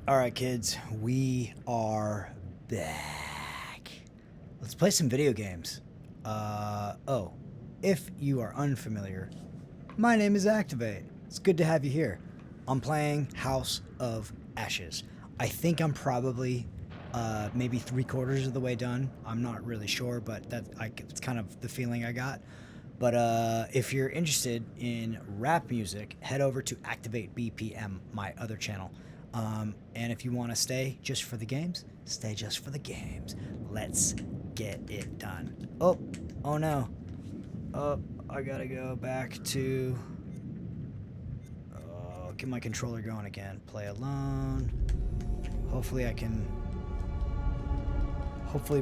All right, kids, we are back. Let's play some video games. Oh, if you are unfamiliar, my name is Activate. It's good to have you here. I'm playing House of Ashes. I think I'm probably maybe 3/4 of the way done. I'm not really sure, but it's kind of the feeling I got. But if you're interested in rap music, head over to ActivateBPM, my other channel. And if you want to stay just for the games, stay just for the games. Let's get it done. Oh no. Oh, I gotta go back to... get my controller going again. Play alone. Hopefully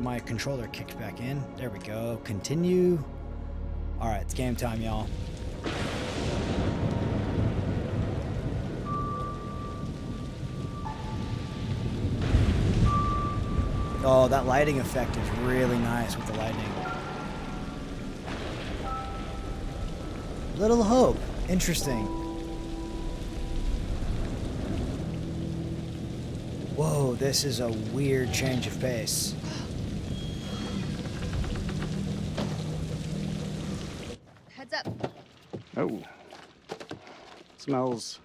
my controller kicks back in. There we go. Continue. Alright, it's game time, y'all. Oh, that lighting effect is really nice with the lightning. Little Hope. Interesting. Whoa, this is a weird change of pace. Heads up. Oh. Smells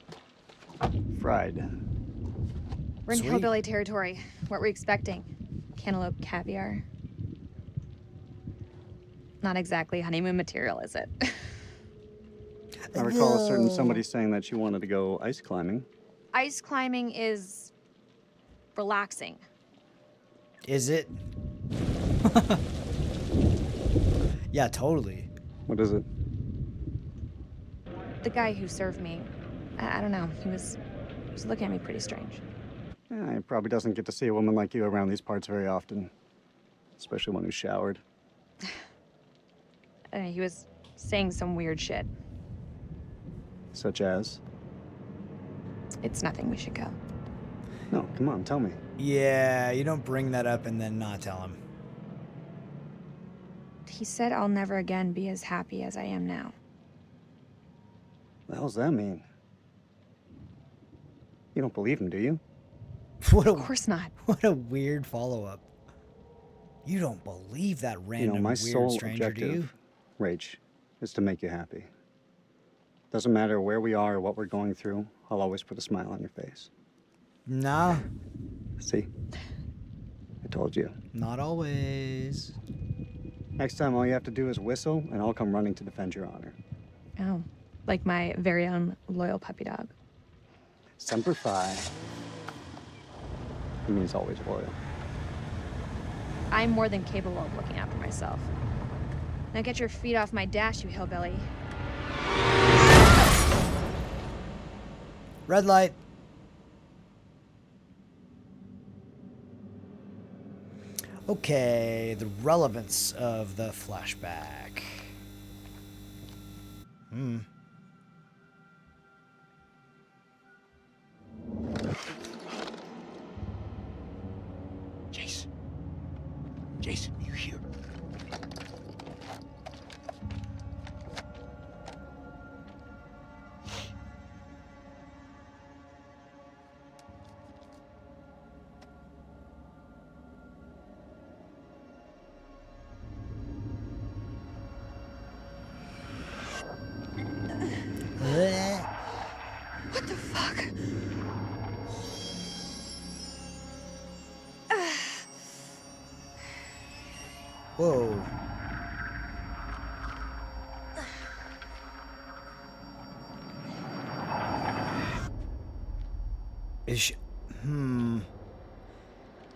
fried. We're in Sweet. hillbilly territory. What were we expecting? Cantaloupe caviar? Not exactly honeymoon material, is it? I recall a certain somebody saying that she wanted to go ice climbing. Ice climbing is relaxing. Is it? Yeah, totally. What is it? The guy who served me, I don't know, he was looking at me pretty strange. Yeah, he probably doesn't get to see a woman like you around these parts very often. Especially one who's showered. He was saying some weird shit. Such as? It's nothing, we should go. No, come on, tell me. Yeah, you don't bring that up and then not tell him. He said I'll never again be as happy as I am now. What the hell does that mean? You don't believe him, do you? Of course not. What a weird follow-up. You don't believe that random my weird sole stranger, do you? objective, Rach, is to make you happy. Doesn't matter where we are or what we're going through, I'll always put a smile on your face. Nah, See? I told you. not always. Next time, all you have to do is whistle, and I'll come running to defend your honor. Oh, like my very own loyal puppy dog. Semper Fi. It means always loyal. I'm more than capable of looking after myself. Now get your feet off my dash, you hillbilly. Red light. Okay, the relevance of the flashback. Jason, you here? What the fuck? Whoa. Is she...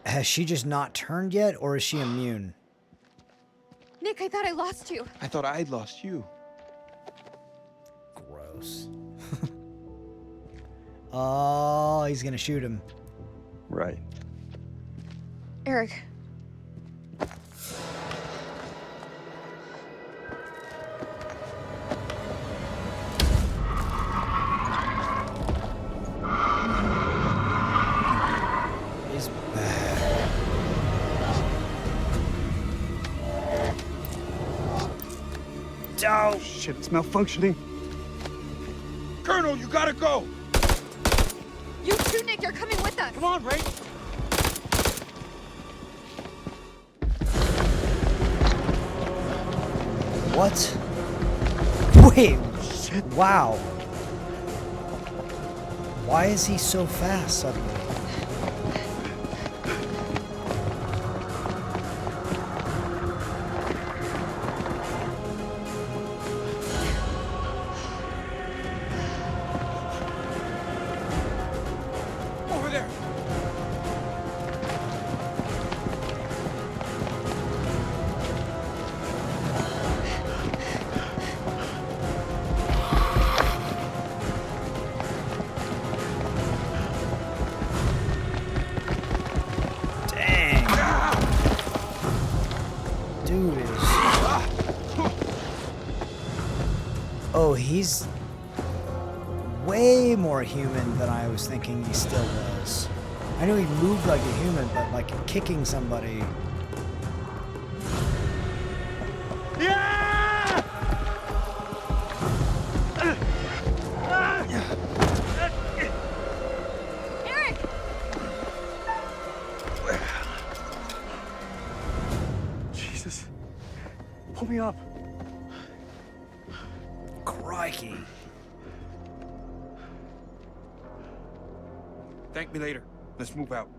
Has she just not turned yet, or is she immune? Nick, I thought I lost you. I thought I'd lost you. Gross. Oh, he's gonna shoot him. Right. Eric. He's bad. Oh, Shit, it's malfunctioning. Colonel, you gotta go! You too, Nick, you're coming with us! Come on, Ray! What? Wait. Shit. Wow. Why is he so fast suddenly? Over there! Dang. Dude is... Oh, he's way more human than I was thinking he still was. I knew he moved like a human, but like kicking somebody... Eric! Jesus. Pull me up. Crikey. Thank me later. Let's move out.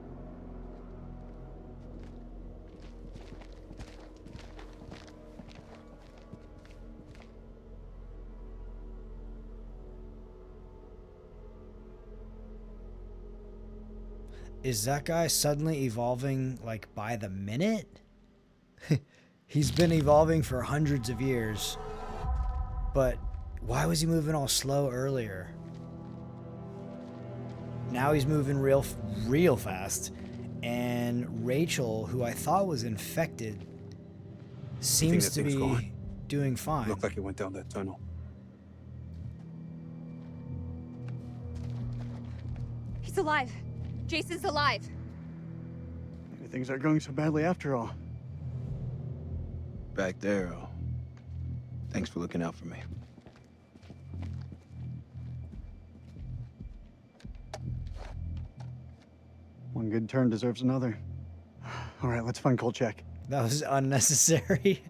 Is that guy suddenly evolving, like, by the minute? He's been evolving for hundreds of years. But why was he moving all slow earlier? Now he's moving real fast. And Rachel, who I thought was infected, seems that to thing's be gone? doing fine. Looked like it went down that tunnel. He's alive. Jason's alive. Maybe things aren't going so badly after all. Back there, thanks for looking out for me. One good turn deserves another. All right, let's find Kolchak. That was unnecessary.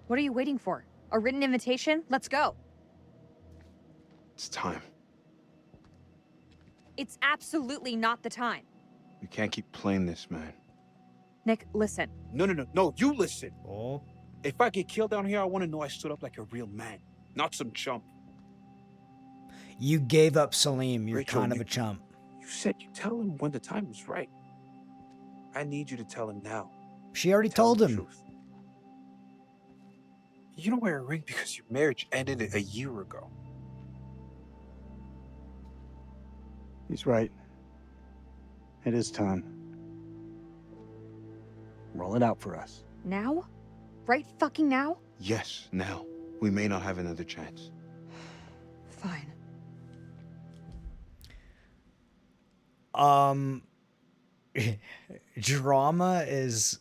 What are you waiting for? A written invitation? Let's go. It's time. It's absolutely not the time. We can't keep playing this, man. Nick, listen. No, you listen. Oh, If I get killed down here, I want to know I stood up like a real man, not some chump. you gave up Salim. You're Rachel, kind of a chump. You said you tell him when the time was right. I need you to tell him now. She already Tell told the him. truth. You don't wear a ring because your marriage ended a year ago. He's right. It is time. Roll it out for us. Now? Right fucking now? Yes, now. We may not have another chance. Fine. Drama is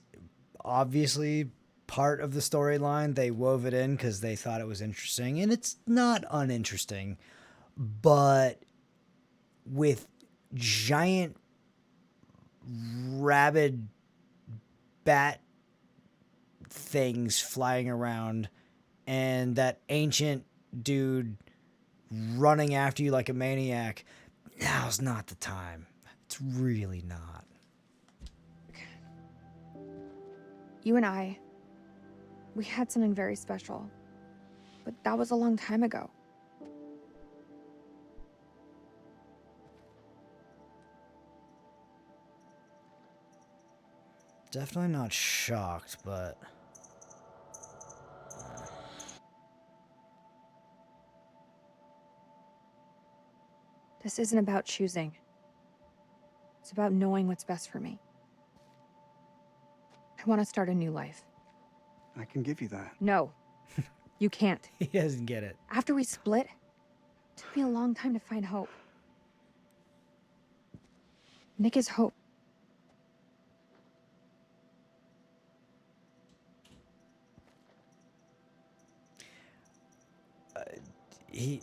obviously part of the storyline. They wove it in because they thought it was interesting, and it's not uninteresting, but with giant rabid bat things flying around and that ancient dude running after you like a maniac, now's not the time. It's really not. You and I, we had something very special. But that was a long time ago. Definitely not shocked, but... This isn't about choosing. It's about knowing what's best for me. I want to start a new life. I can give you that. No, you can't. He doesn't get it. After we split, it took me a long time to find hope. Nick is hope. He...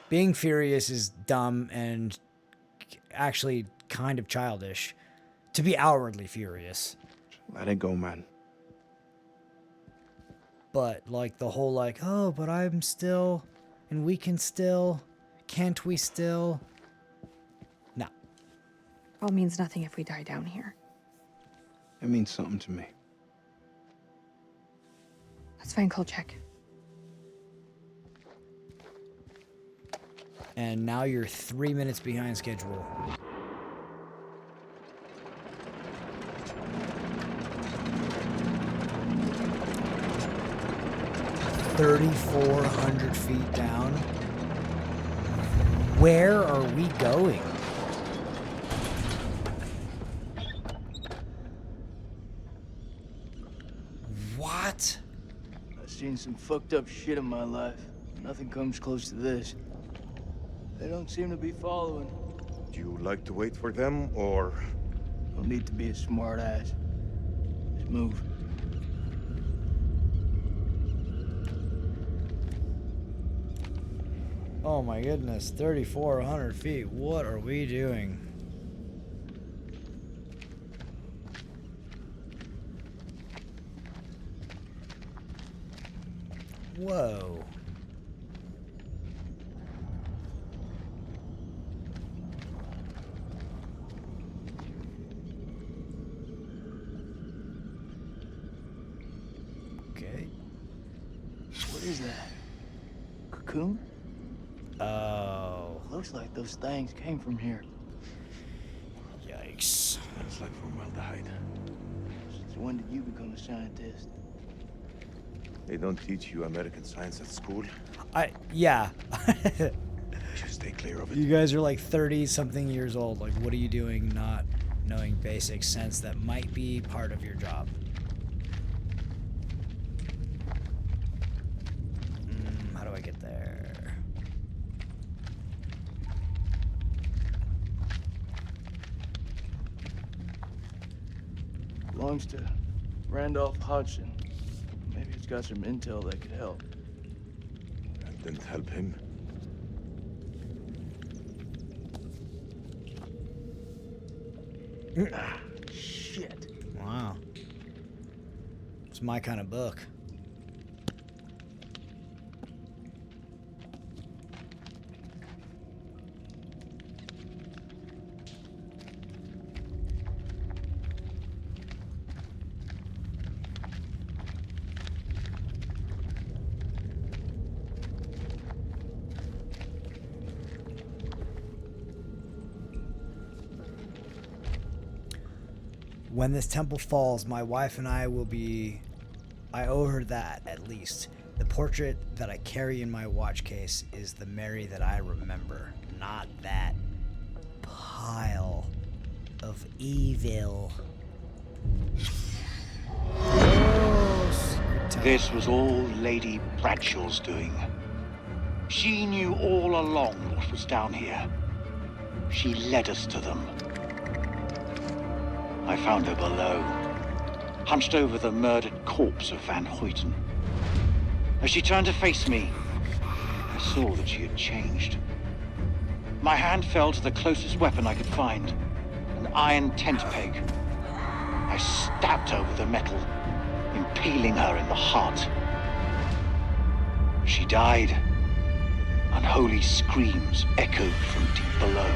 Being furious is dumb and actually kind of childish. To be outwardly furious. Let it go, man. But like the whole like, oh, but I'm still, and we can still, can't we still? No. All means nothing if we die down here. It means something to me. Let's find Kolchak. And now you're 3 minutes behind schedule. $3,400 feet down. Where are we going? What? I've seen some fucked up shit in my life. Nothing comes close to this. They don't seem to be following. Do you like to wait for them, or...? Don't need to be a smart ass. Just move. Oh my goodness, 3,400 feet. What are we doing? Whoa. Okay. What is that? Cocoon? Oh. Looks like those things came from here. Yikes. It's like formaldehyde. So when did you become a scientist? They don't teach you American science at school. Yeah. You should stay clear of it. You guys are like 30-something years old. Like, what are you doing not knowing basic sense that might be part of your job? How do I get there? Belongs to Randolph Hodgson. Maybe it's got some intel that could help. That didn't help him. Ah, shit. Wow. It's my kind of book. When this temple falls, my wife and I will be... I owe her that, at least. The portrait that I carry in my watch case is the Mary that I remember, not that pile of evil. This was all Lady Bradshaw's doing. She knew all along what was down here. She led us to them. I found her below, hunched over the murdered corpse of Van Hoyten. As she turned to face me, I saw that she had changed. My hand fell to the closest weapon I could find, an iron tent peg. I stabbed her with the metal, impaling her in the heart. She died. Unholy screams echoed from deep below,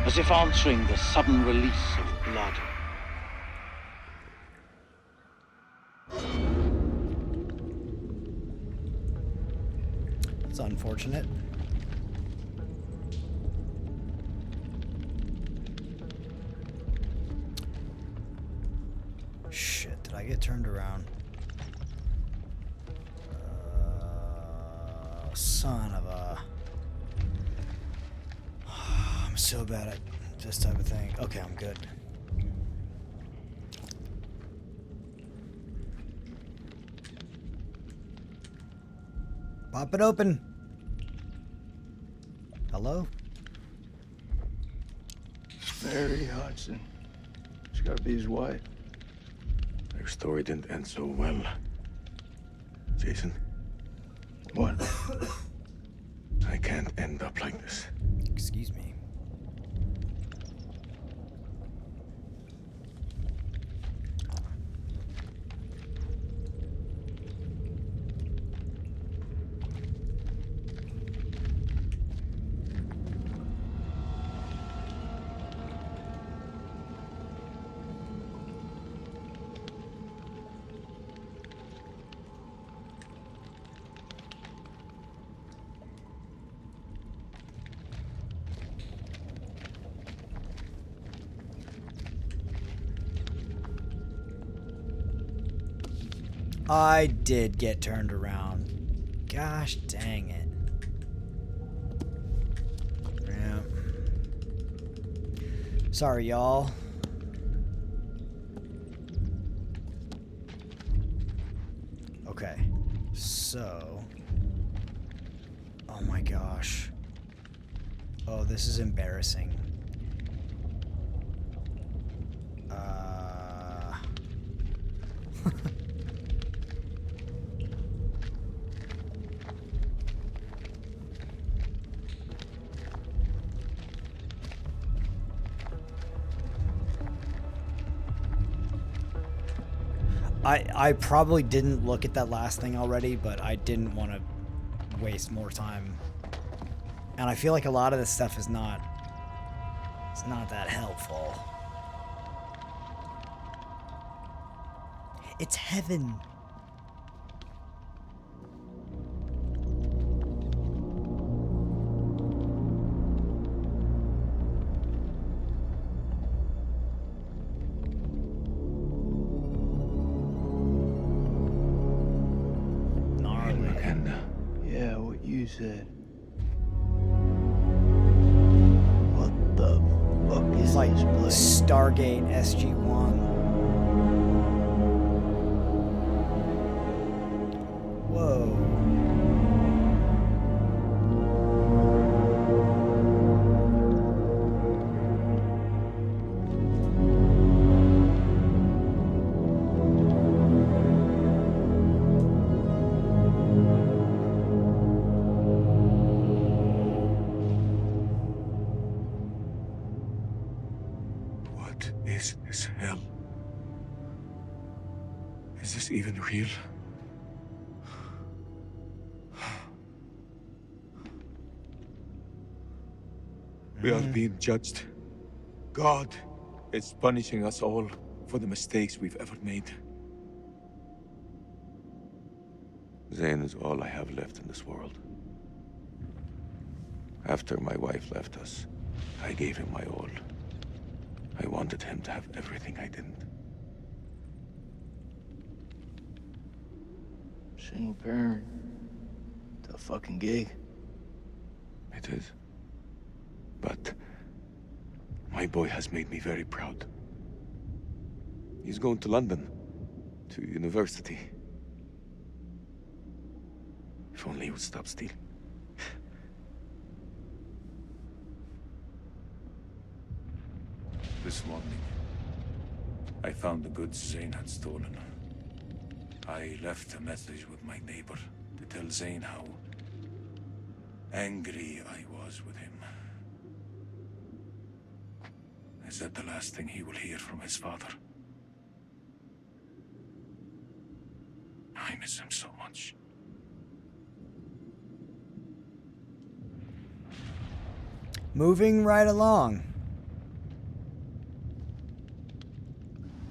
as if answering the sudden release of blood. It's unfortunate. Shit, did I get turned around? Son of a... I'm so bad at this type of thing. Okay, I'm good. Pop it open. Hello? Mary Hodgson. She's gotta be his wife. Their story didn't end so well. Jason, What? I can't end up like this. Excuse me. I did get turned around. Gosh dang it. Yeah. Sorry, y'all. Okay. So. Oh my gosh. Oh, this is embarrassing. I probably didn't look at that last thing already, but I didn't want to waste more time. And I feel like a lot of this stuff is not, it's not that helpful. It's heaven. Gnarly. Yeah, what you said. What the fuck It's is like this place? Stargate SG-1. Whoa. What is this hell? Is this even real? We are being judged. God is punishing us all for the mistakes we've ever made. Zane is all I have left in this world. After my wife left us, I gave him my all. I wanted him to have everything I didn't. Single parent. Tough fucking gig. It is. But my boy has made me very proud. He's going to London, to university. If only he would stop stealing. This morning, I found the goods Zane had stolen. I left a message with my neighbor to tell Zane how angry I was with him. I said the last thing he will hear from his father. I miss him so much. Moving right along.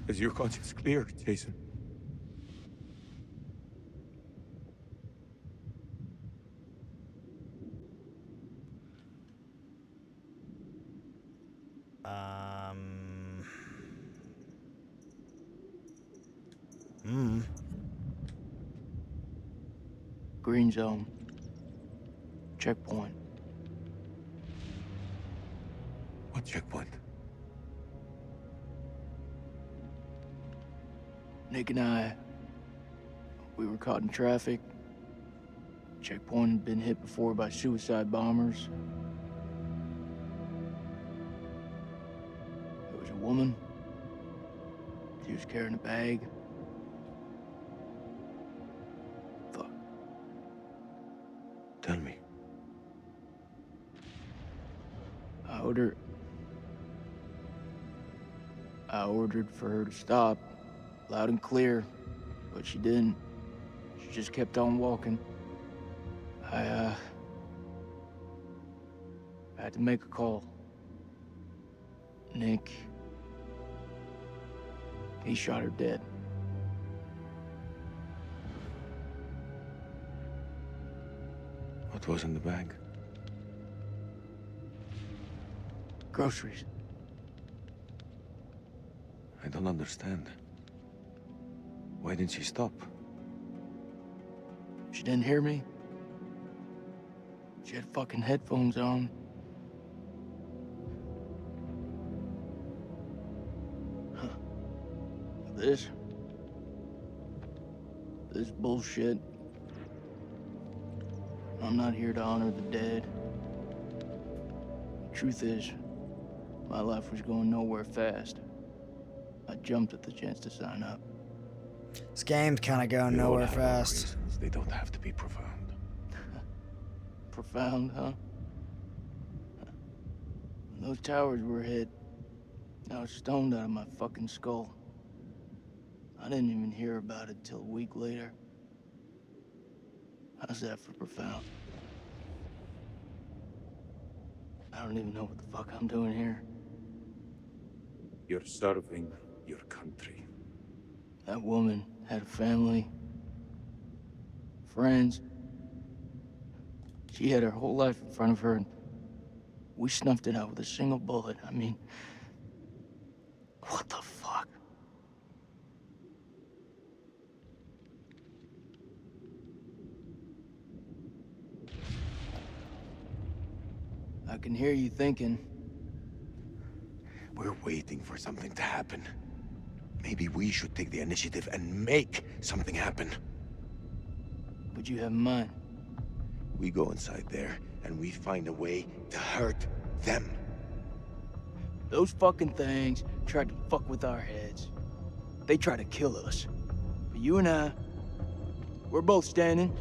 Is your conscience clear, Jason? Green zone. Checkpoint. What checkpoint? Nick and I, we were caught in traffic. Checkpoint had been hit before by suicide bombers. There was a woman. She was carrying a bag. Fuck. Tell me. I ordered for her to stop, loud and clear, but she didn't. She just kept on walking. I had to make a call. Nick, he shot her dead. What was in the bag? Groceries. I don't understand. Why didn't she stop? She didn't hear me. She had fucking headphones on. Huh. This bullshit. I'm not here to honor the dead. The truth is, my life was going nowhere fast. I jumped at the chance to sign up. This game's kind of going We all nowhere have our fast. reasons. They don't have to be profound. Profound, huh? When those towers were hit, I was stoned out of my fucking skull. I didn't even hear about it till a week later. How's that for profound? I don't even know what the fuck I'm doing here. You're serving your country. That woman had a family, friends. She had her whole life in front of her, and we snuffed it out with a single bullet. I mean, what the fuck? I can hear you thinking. We're waiting for something to happen. Maybe we should take the initiative and make something happen. What you have in mind? We go inside there and we find a way to hurt them. Those fucking things tried to fuck with our heads. They tried to kill us. But you and I, we're both standing.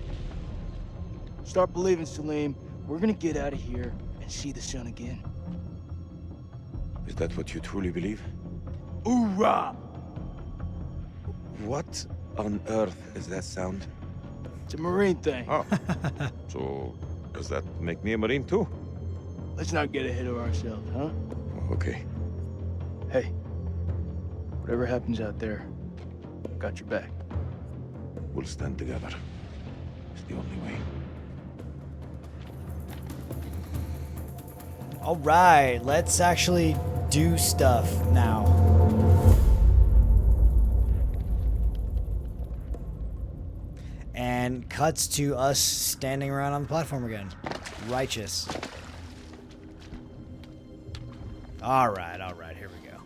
Start believing, Salim. We're gonna get out of here and see the sun again. Is that what you truly believe? Hoorah! What on earth is that sound? It's a Marine thing. Oh. So, does that make me a Marine too? Let's not get ahead of ourselves, huh? Okay. Hey, whatever happens out there, I got your back. We'll stand together. It's the only way. All right, let's actually do stuff now. And cuts to us standing around on the platform again. Righteous. All right, here we go.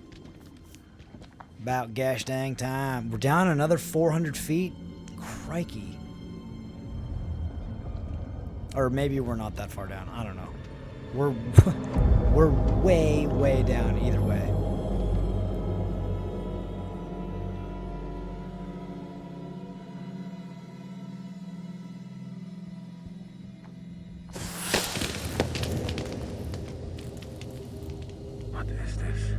About gosh dang time. We're down another 400 feet. Crikey. Or maybe we're not that far down. I don't know. We're way, way down either way. What is this?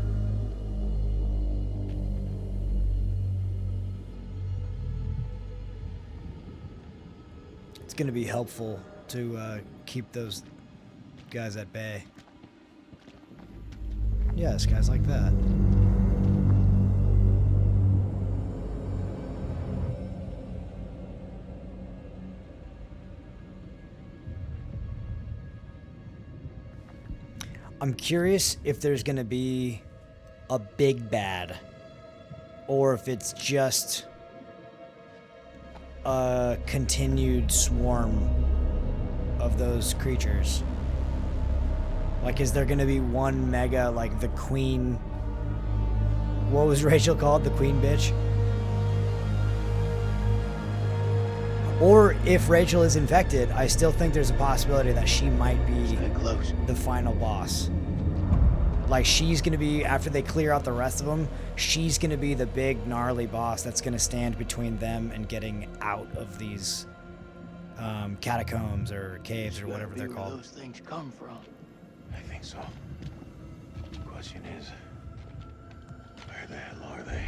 It's going to be helpful to keep those guys at bay. Yes, guys like that. I'm curious if there's going to be a big bad or if it's just a continued swarm of those creatures. Like, is there gonna be one mega, like the queen? What was Rachel called? The queen bitch? Or if Rachel is infected, I still think there's a possibility that she might be Stay close. the final boss. Like, she's gonna be, after they clear out the rest of them, she's gonna be the big gnarly boss that's gonna stand between them and getting out of these catacombs or caves or whatever they're Where called. those things come from. I think so. question is, where the hell are they?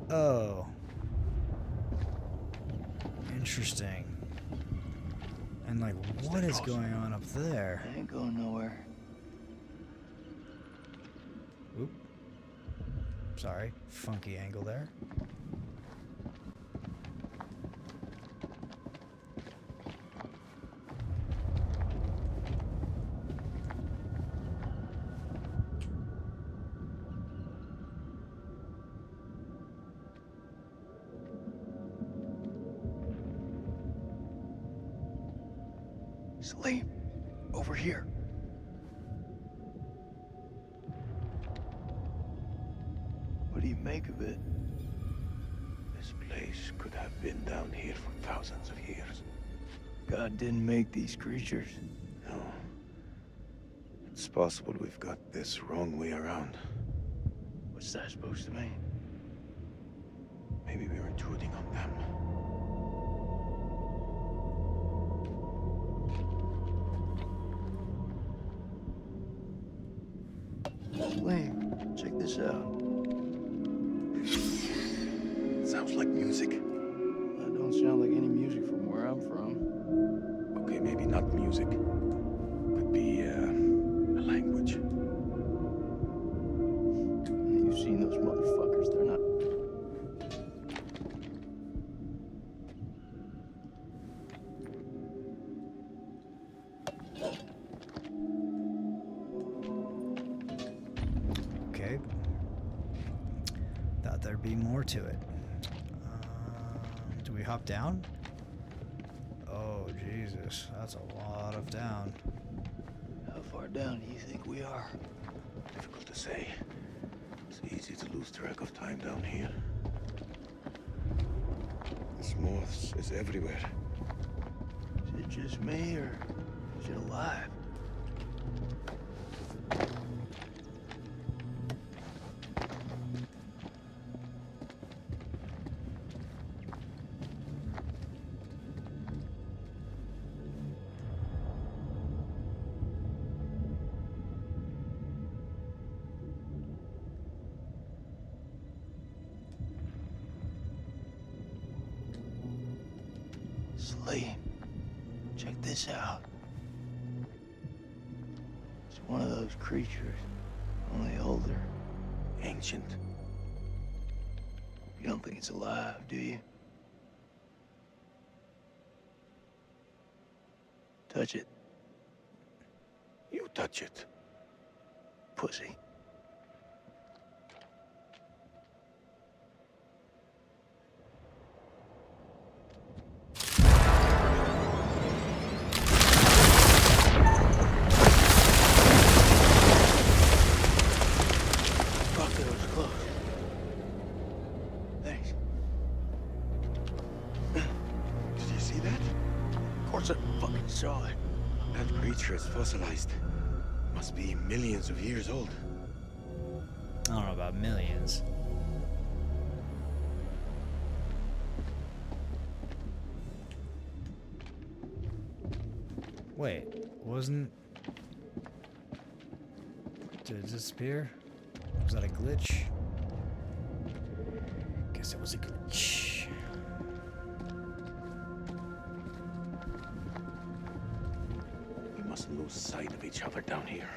Oh. Interesting. And like, what is going on up there? I ain't going nowhere. Oop. Sorry, funky angle there. Sleep. Over here. What do you make of it? This place could have been down here for thousands of years. God didn't make these creatures. No. It's possible we've got this wrong way around. What's that supposed to mean? Maybe we're intruding on them. Lane, check this out. Sounds like music. That don't sound like any music from where I'm from. Okay, maybe not music. Could be, a language. You've seen those motherfuckers, they're not... Okay. Thought there'd be more to it. Do we hop down? Oh, Jesus. That's a lot of down. How far down do you think we are? Difficult to say. It's easy to lose track of time down here. This moss is everywhere. Is it just me, or is it alive? Sleep. Check this out. It's one of those creatures, only older. Ancient. You don't think it's alive, do you? Touch it, You touch it. pussy. Fuck, that was close. Thanks. Did you see that? Of course I fucking saw it. That creature is fossilized. Must be millions of years old. I don't know about millions. Wait, wasn't... Did it disappear? Was that a glitch? Guess it was a glitch. We mustn't lose sight of each other down here.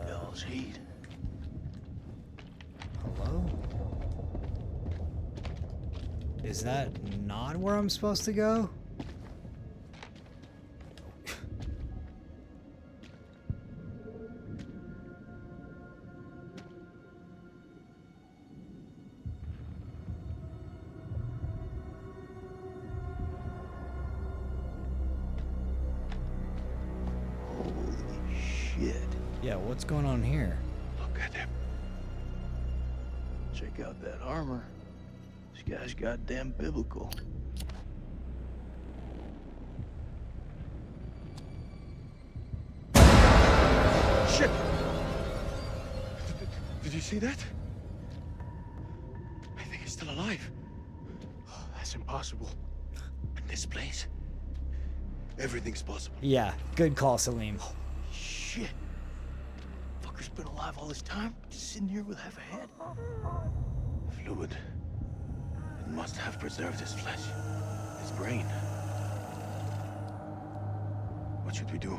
Devil's heat. Hello? Is that not where I'm supposed to go? Yeah, what's going on here? Look at him. Check out that armor. This guy's goddamn biblical. Shit! Did you see that? I think he's still alive. Oh, that's impossible. In this place, everything's possible. Yeah, good call, Salim. Shit. Fucker's been alive all this time, just sitting here with half a head. Fluid. It must have preserved his flesh, his brain. What should we do?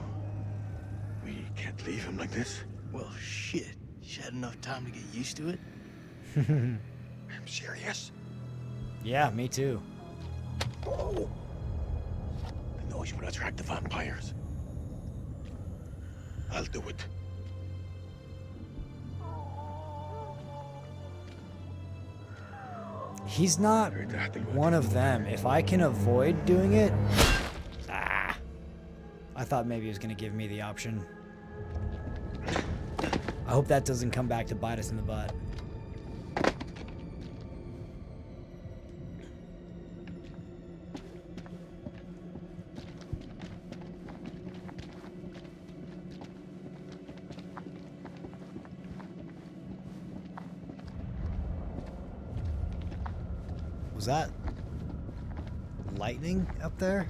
We can't leave him like this. Well, shit. He's had enough time to get used to it. I'm serious. Yeah, me too. The noise will attract the vampires. I'll do it. He's not one of them. If I can avoid doing it... Ah. I thought maybe he was going to give me the option. I hope that doesn't come back to bite us in the butt. Was that lightning up there?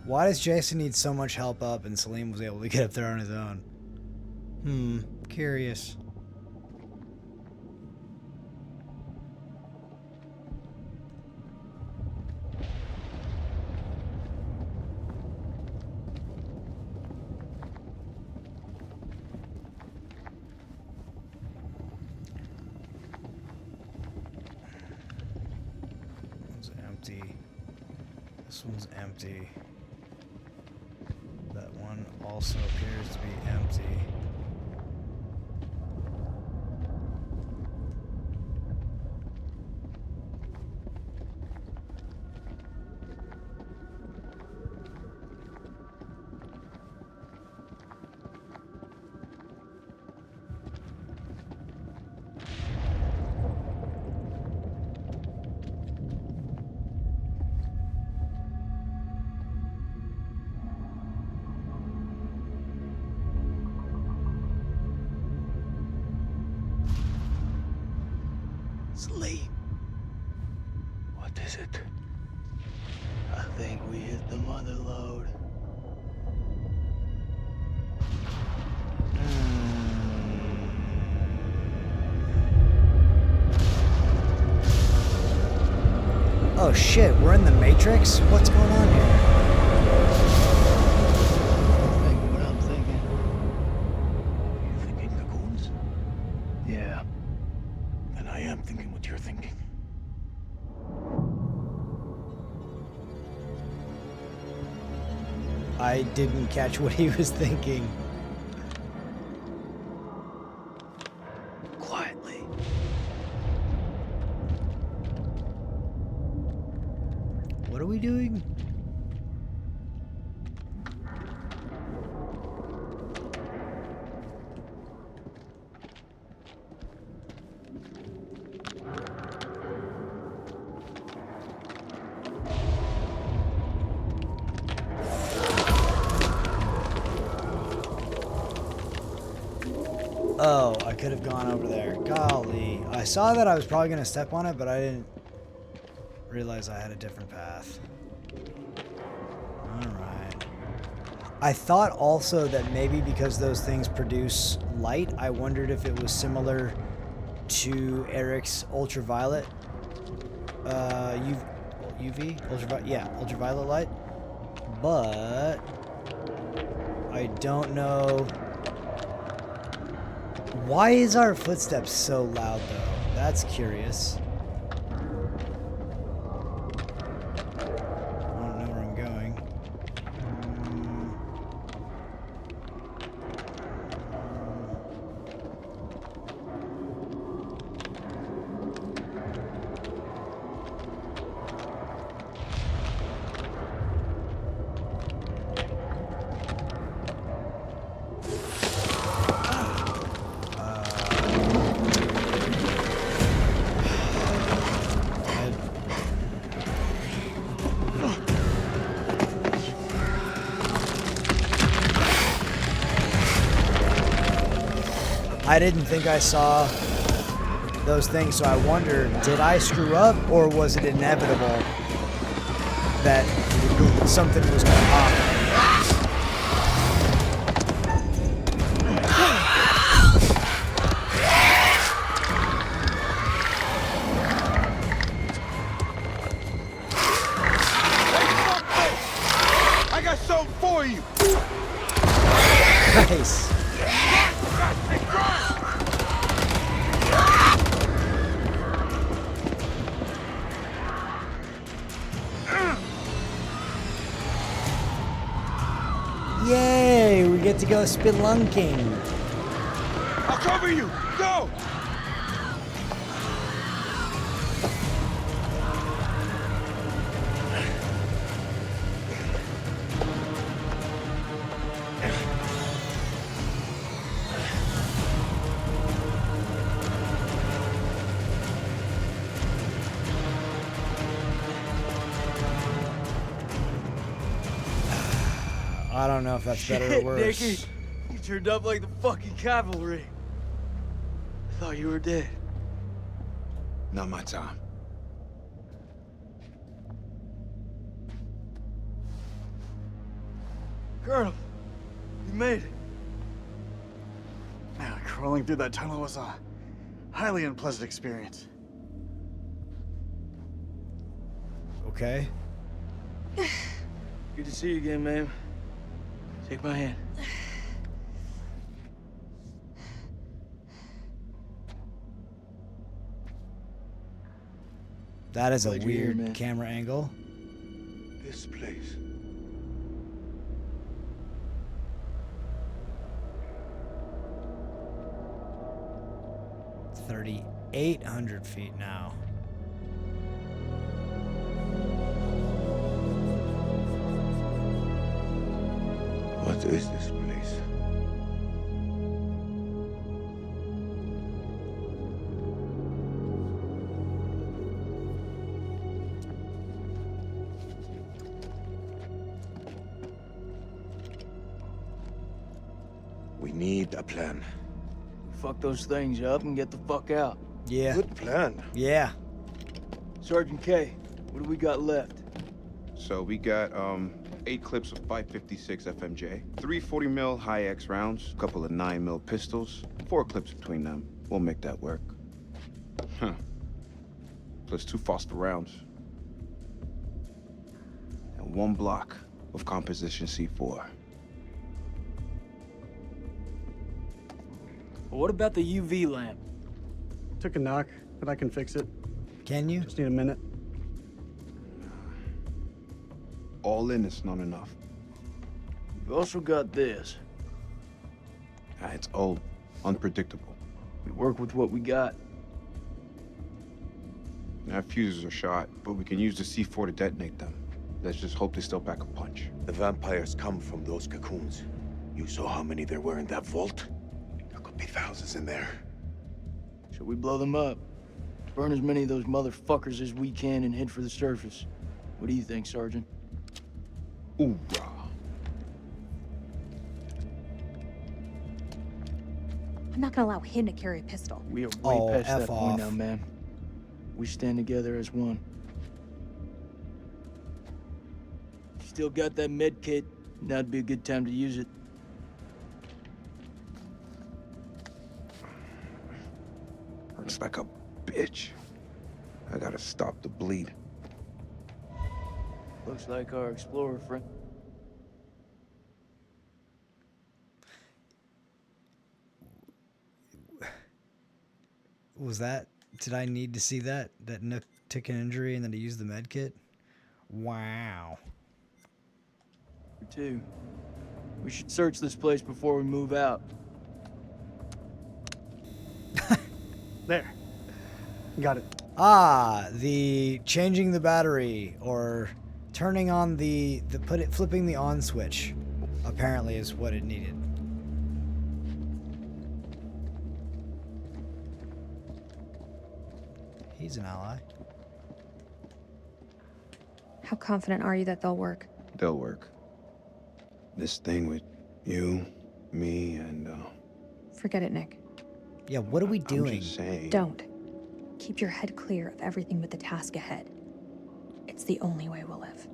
Why does Jason need so much help up and Salim was able to get up there on his own? Curious. One's empty. This one's empty. That one also appears to be empty. Sleep. What is it? I think we hit the mother lode. Oh shit, we're in the Matrix? What's going on here? Think what I'm thinking. You thinking the goons? Yeah. And I am thinking what you're thinking. I didn't catch what he was thinking. Quietly. What are we doing? Oh, I could have gone over there. Golly. I saw that I was probably going to step on it, but I didn't realize I had a different path. Alright. I thought also that maybe because those things produce light, I wondered if it was similar to Eric's ultraviolet. UV? Ultraviolet? Yeah, ultraviolet light. But I don't know. Why is our footsteps so loud, though? That's curious. I don't know where I'm going. I didn't think I saw those things, so I wonder, did I screw up, or was it inevitable that something was going to happen? I got something for you. Nice. Yay, we get to go spelunking. I'll cover you. Go. I don't know if that's better or worse. Nicky, you turned up like the fucking cavalry. I thought you were dead. Not my time. Colonel, you made it. Man, crawling through that tunnel was a highly unpleasant experience. Okay. Good to see you again, ma'am. Take my hand. That is a Glad you're here, weird man. camera angle. This place. It's 3,800 feet now. What is this place? We need a plan. Fuck those things up and get the fuck out. Yeah. Good plan. Yeah. Sergeant K, what do we got left? So we got 8 clips of 556 FMJ, 3 40mm high-X rounds, a couple of 9mm pistols, 4 clips between them. We'll make that work. Huh. Plus 2 phosphor rounds. And 1 block of composition C4. What about the UV lamp? Took a knock, but I can fix it. Can you? Just need a minute. All in is not enough. We've also got this. It's old, unpredictable. We work with what we got. Our fuses are shot, but we can use the C4 to detonate them. Let's just hope they still pack a punch. The vampires come from those cocoons. You saw how many there were in that vault? There could be thousands in there. Should we blow them up? Burn as many of those motherfuckers as we can and head for the surface. What do you think, Sergeant? Hoorah. I'm not gonna allow him to carry a pistol. We are way Oh, past F that off. point now, man. We stand together as one. Still got that med kit. Now'd be a good time to use it. Hurts like a bitch. I gotta stop the bleed. Looks like our explorer friend. Was that? Did I need to see that? That Nook took an injury and then to use the med kit? Wow. Too. We should search this place before we move out. There. Got it. Ah, the changing the battery or turning on the flipping the on switch apparently is what it needed. He's an ally. How confident are you that they'll work? They'll work. This thing with you, me, and Forget it, Nick. Yeah, what are we doing? I'm just saying. Don't. Keep your head clear of everything but the task ahead. It's the only way we'll live.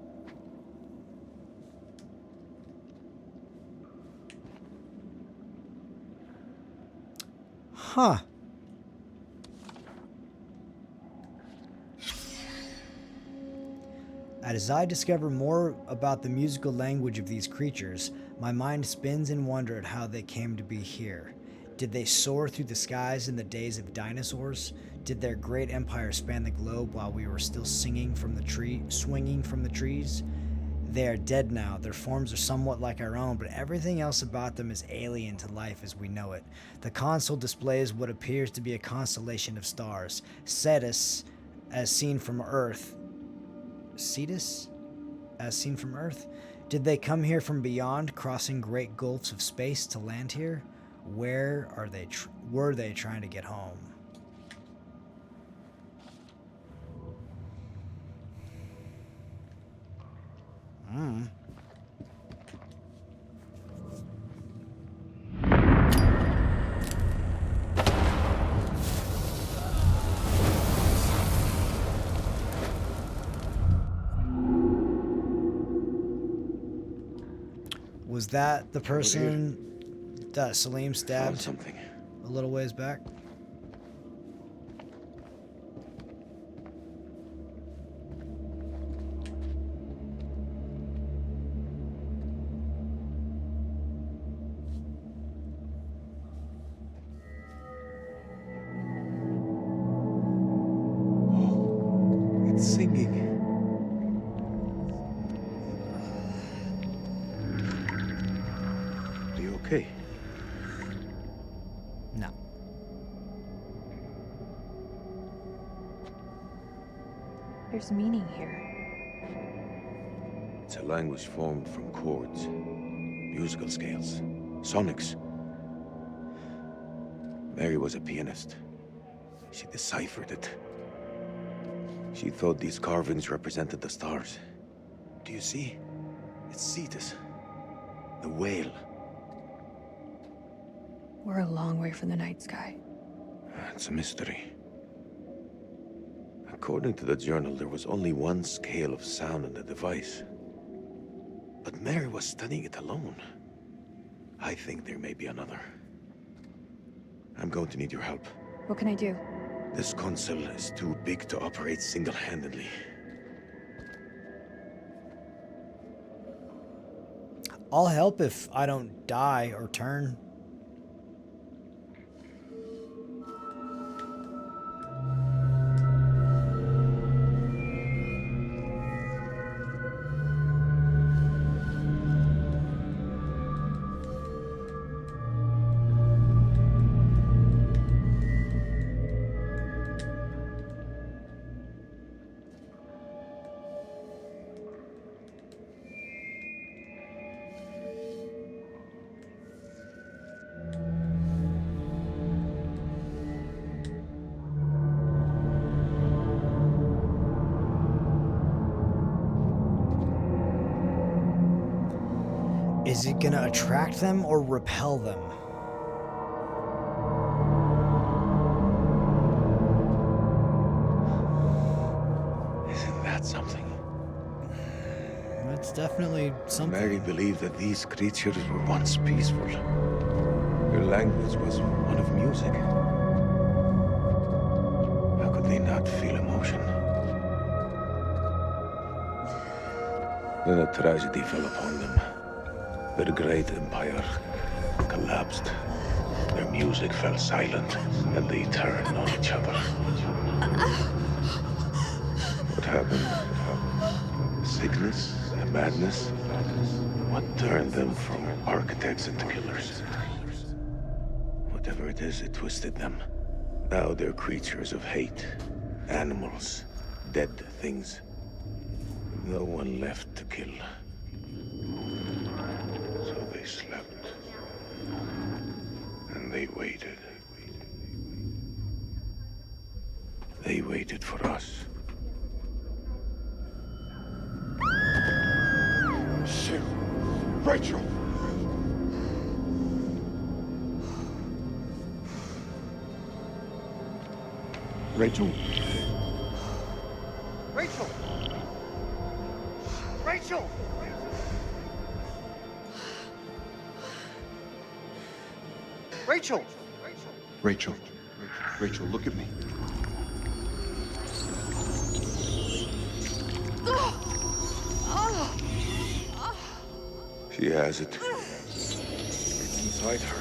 Huh. As I discover more about the musical language of these creatures, my mind spins in wonder at how they came to be here. Did they soar through the skies in the days of dinosaurs? Did their great empire span the globe while we were still swinging from the trees? They are dead now. Their forms are somewhat like our own, but everything else about them is alien to life as we know it. The console displays what appears to be a constellation of stars. Cetus, as seen from Earth. Cetus? As seen from Earth? Did they come here from beyond, crossing great gulfs of space to land here? Where are they? Were they trying to get home? Was that the person that Salim stabbed something. a little ways back? It's singing. Are you okay? No. There's meaning here. It's a language formed from chords, musical scales, sonics. Mary was a pianist. She deciphered it. She thought these carvings represented the stars. Do you see? It's Cetus, the whale. We're a long way from the night sky. It's a mystery. According to the journal, there was only one scale of sound in the device. But Mary was studying it alone. I think there may be another. I'm going to need your help. What can I do? This console is too big to operate single-handedly. I'll help if I don't die or turn. Is it gonna attract them or repel them? definitely something. Mary believed that these creatures were once peaceful. Their language was one of music. How could they not feel emotion? Then a tragedy fell upon them. Their great empire collapsed. Their music fell silent, and they turned on each other. What happened? Sickness? Madness? What turned them from architects into killers? Whatever it is, it twisted them. Now they're creatures of hate. Animals. Dead things. No one left to kill. So they slept. And they waited. They waited for us. Shit! Rachel! Rachel? Rachel! Rachel! Rachel! Rachel. Rachel, look at me. She has it. It's inside her.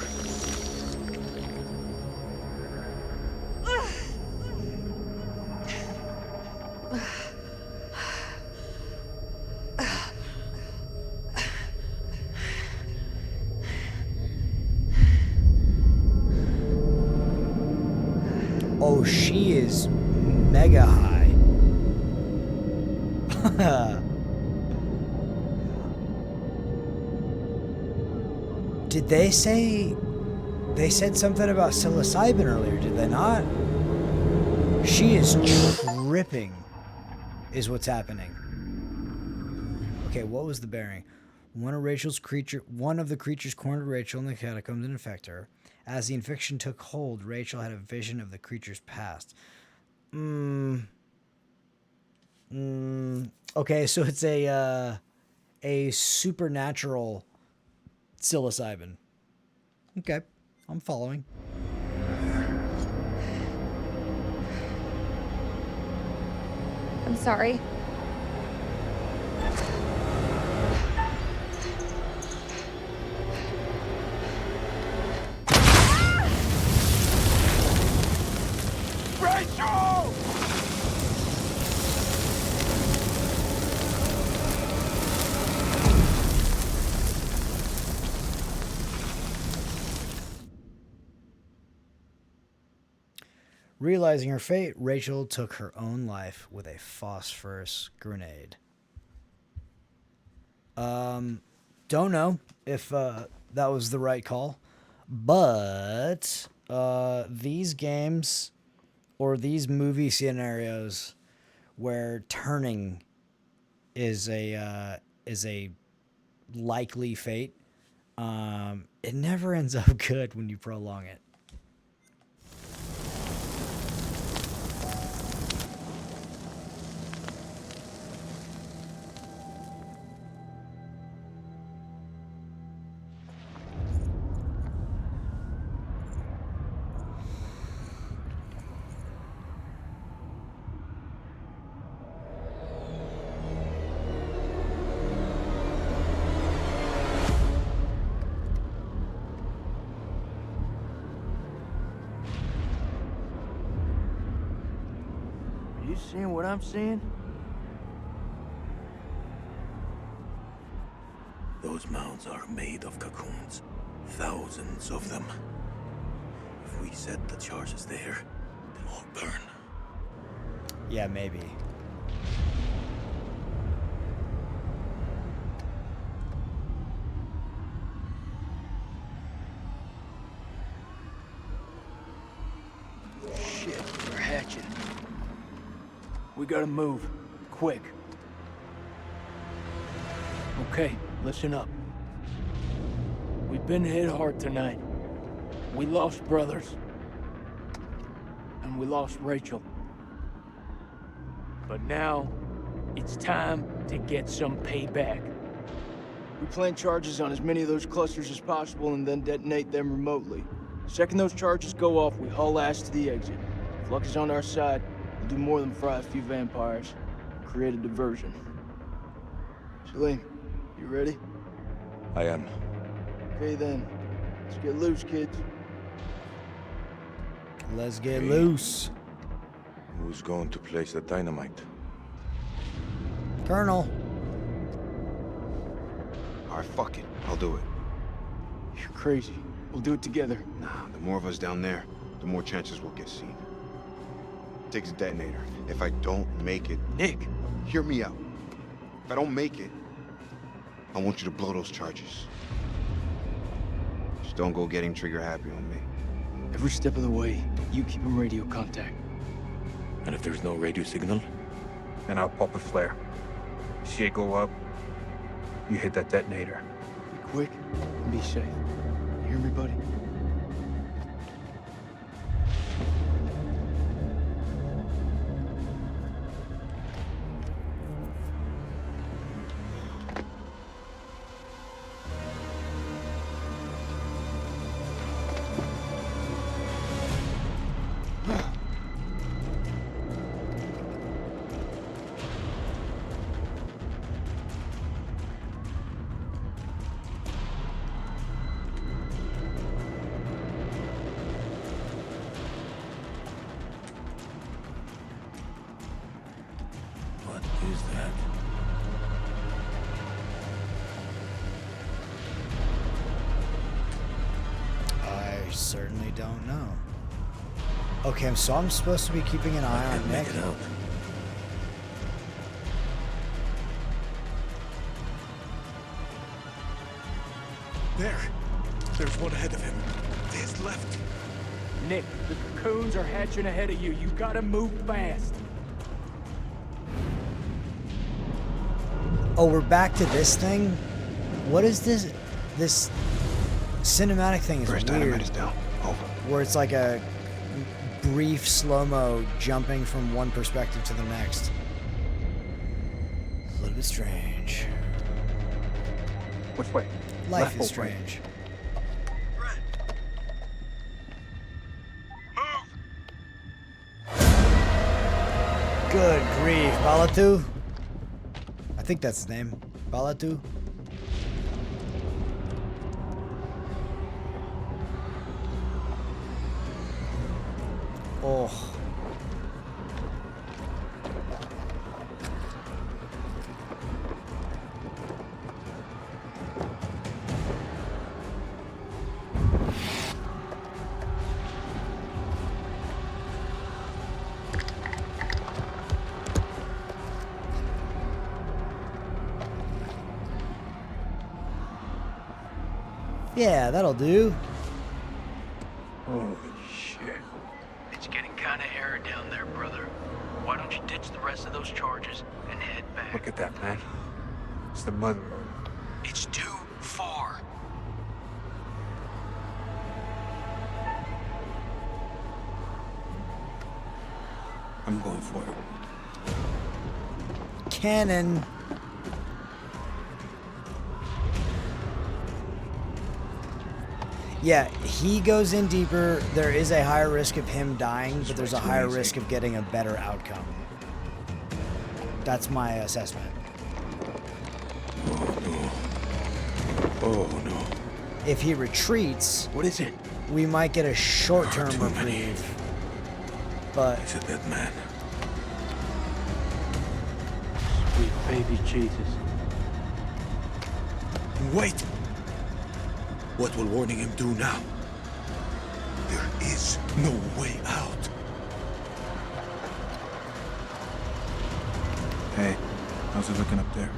Oh, she is mega high. Did they say... They said something about psilocybin earlier, did they not? She is tripping, is what's happening. Okay, what was the bearing? One of the creatures cornered Rachel in the catacombs and infected her. As the infection took hold, Rachel had a vision of the creature's past. Okay, so it's a supernatural psilocybin. Okay, I'm following. I'm sorry. Rachel! Realizing her fate, Rachel took her own life with a phosphorus grenade. Don't know if that was the right call, but these games or these movie scenarios where turning is a likely fate, it never ends up good when you prolong it. You seeing what I'm seeing? Those mounds are made of cocoons. Thousands of them. If we set the charges there, they'll all burn. Yeah, maybe. Shit, they're hatching. We gotta move. Quick. Okay, listen up. We've been hit hard tonight. We lost brothers. And we lost Rachel. But now, it's time to get some payback. We plant charges on as many of those clusters as possible and then detonate them remotely. Second those charges go off, we haul ass to the exit. If luck is on our side, we'll do more than fry a few vampires. Create a diversion. Salim, you ready? I am. Okay then. Let's get loose, kids. Let's get loose. Who's going to place the dynamite? Colonel. Alright, fuck it. I'll do it. You're crazy. We'll do it together. Nah, the more of us down there, the more chances we'll get seen. Takes a detonator. If I don't make it... Nick! Hear me out. If I don't make it, I want you to blow those charges. Just don't go getting trigger happy on me. Every step of the way, you keep in radio contact. And if there's no radio signal, then I'll pop a flare. See it go up, you hit that detonator. Be quick and be safe. You hear me, buddy? What is that? I certainly don't know. Okay, so I'm supposed to be keeping an eye on Nick. Make it out. There's one ahead of him. To his left. Nick, the cocoons are hatching ahead of you. You gotta move fast. Oh, we're back to this thing? What is this? This cinematic thing is First weird. dynamite is down. Over. Where it's like a brief slow-mo jumping from one perspective to the next. A little bit strange. Which way? Life Left is or right? strange. Good grief, Balatu? I think that's his name. Balatu? Oh. Yeah, that'll do. Holy shit. It's getting kinda hairy down there, brother. Why don't you ditch the rest of those charges and head back? Look at that, man. It's the mother. It's too far. I'm going for it. Cannon. Yeah, he goes in deeper. There is a higher risk of him dying, but there's a higher risk of getting a better outcome. That's my assessment. Oh no. If he retreats, What is it? we might get a short-term Too many. reprieve. But He's a dead man. Sweet baby Jesus. Wait! What will warning him do now? There is no way out. Hey, how's it looking up there?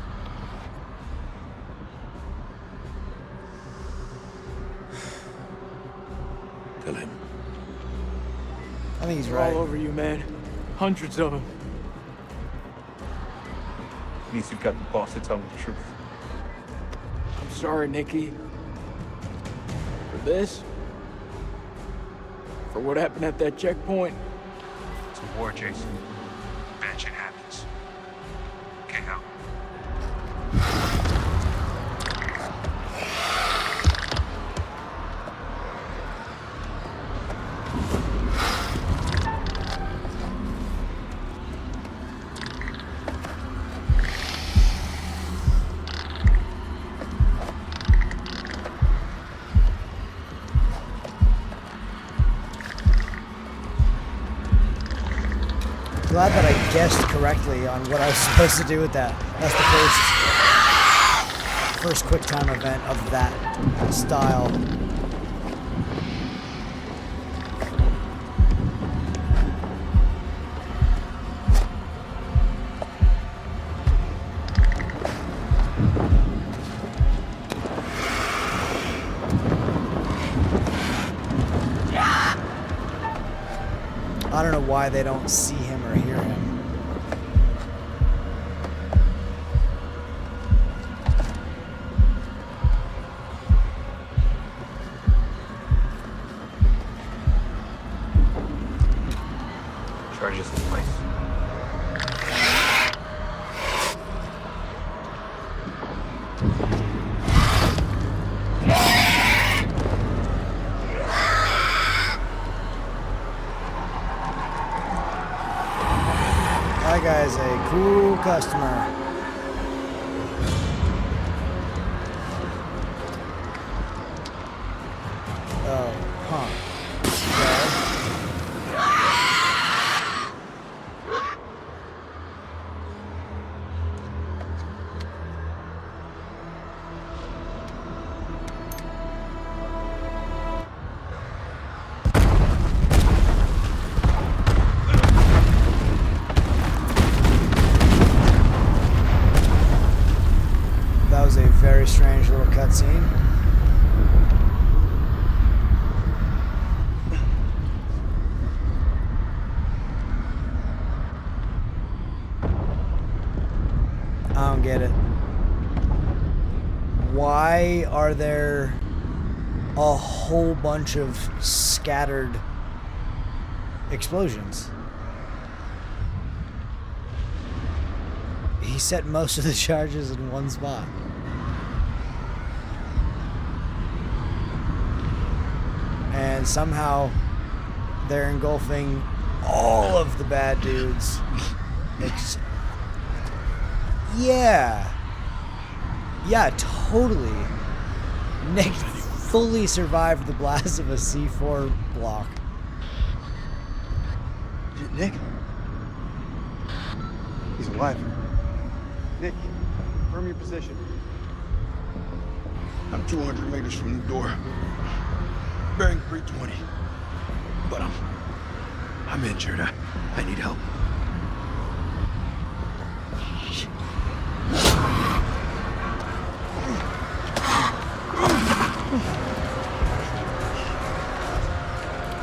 Tell him. I think he's They're right. all over you, man. Hundreds of them. At least you've got the boss to tell him the truth. I'm sorry, Nikki. For this? For what happened at that checkpoint? It's a war, Jason. Bad shit happens. Okay, now. glad that I guessed correctly on what I was supposed to do with that. That's the first quick time event of that style. I don't know why they don't see him or hear him. Charges in place. That guy's a cool customer. Oh, huh. That was a very strange little cutscene. I don't get it. Why are there a whole bunch of scattered explosions? He set most of the charges in one spot. And somehow they're engulfing all of the bad dudes. Yeah, totally. Nick fully survived the blast of a C4 block. Is it Nick? He's alive. Nick, confirm your position. I'm 200 meters from the door. Bearing 320. But I'm injured. I need help.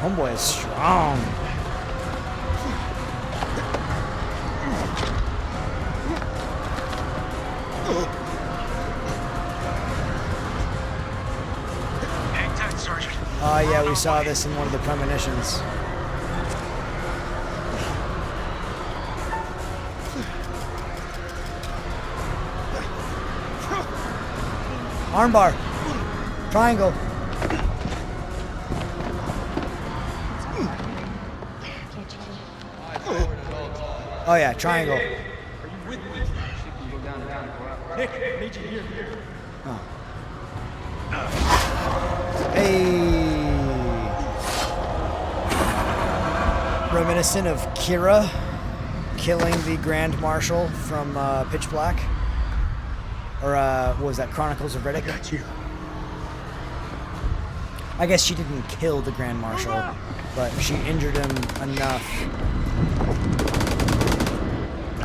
Homeboy is strong. Hang tight, Sergeant. Oh yeah, we saw this in one of the premonitions. Armbar. Triangle. Oh yeah, triangle. Nick, I need you here. Oh. Hey. Reminiscent of Kira killing the Grand Marshal from Pitch Black. Or what was that, Chronicles of Riddick? Got you. I guess she didn't kill the Grand Marshal, but she injured him enough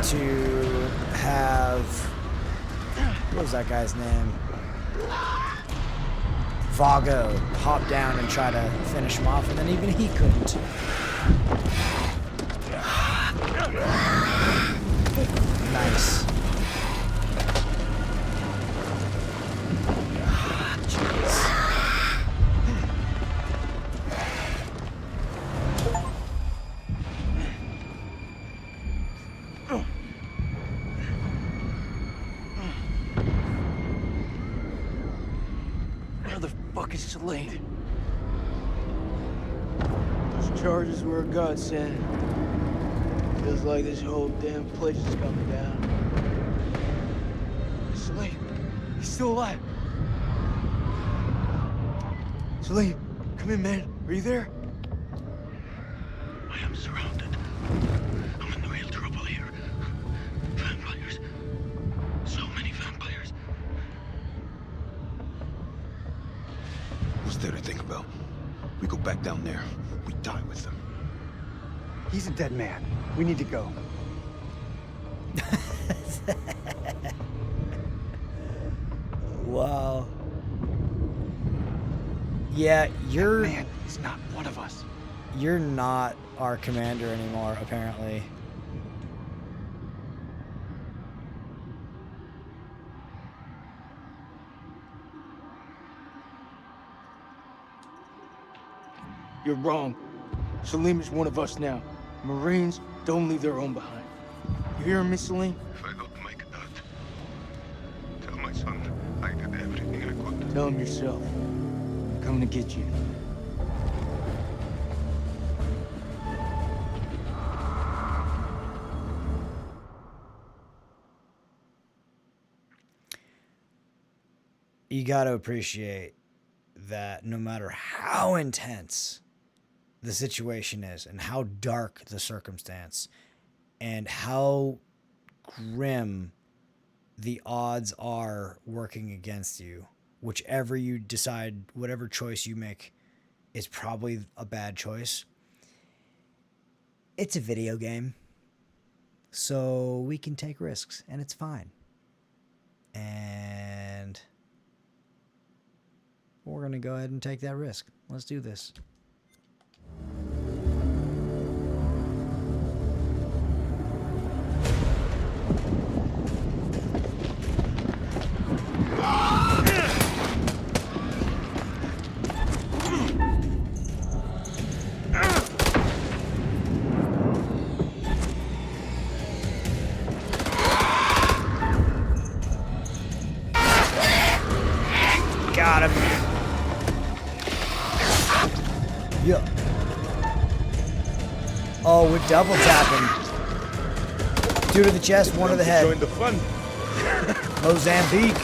to have, what was that guy's name? Vago hop down and try to finish him off, and then even he couldn't. Nice. Where the fuck is Celine? Those charges were a godsend. Feels like this whole damn place is coming down. Celine, he's still alive. Celine, come in, man. Are you there? I am surrounded. I'm in the real What's there to think about? We go back down there, we die with them. He's a dead man. We need to go. Wow. Yeah, you're... That man is not one of us. You're not our commander anymore, apparently. You're wrong. Salim is one of us now. Marines don't leave their own behind. You hearing me, Salim? If I don't make that, tell my son I did everything I could. Tell him yourself. I'm coming to get you. You got to appreciate that no matter how intense the situation is and how dark the circumstance and how grim the odds are working against you, whichever you decide, whatever choice you make is probably a bad choice. It's a video game, so we can take risks and it's fine. And we're going to go ahead and take that risk. Let's do this. Got him. Yeah. Oh, we're double tapping. Two to the chest, one to the head. Join the fun. Mozambique.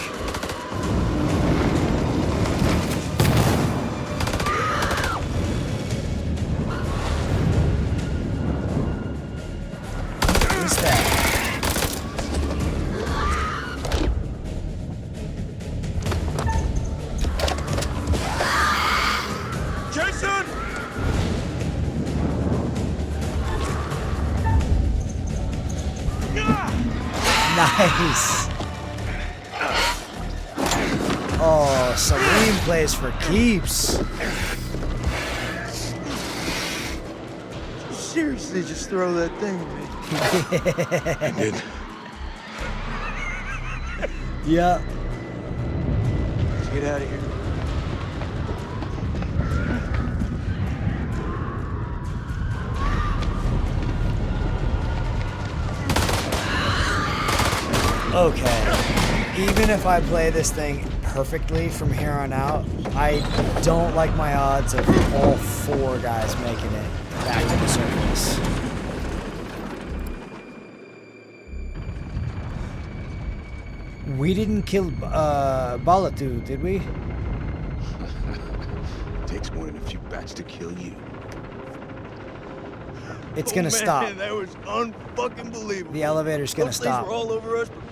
What is that? Jason! Nice. Oh, Salim plays for keeps. Seriously, just throw that thing at me. I did. Yeah. Let's get out of here. Okay. Even if I play this thing perfectly from here on out, I don't like my odds of all four guys making it back to the surface. We didn't kill Balatu, did we? Takes more than a few bats to kill you. It's gonna stop. That was unfucking believable. The elevator's gonna Those stop. things were all over us, but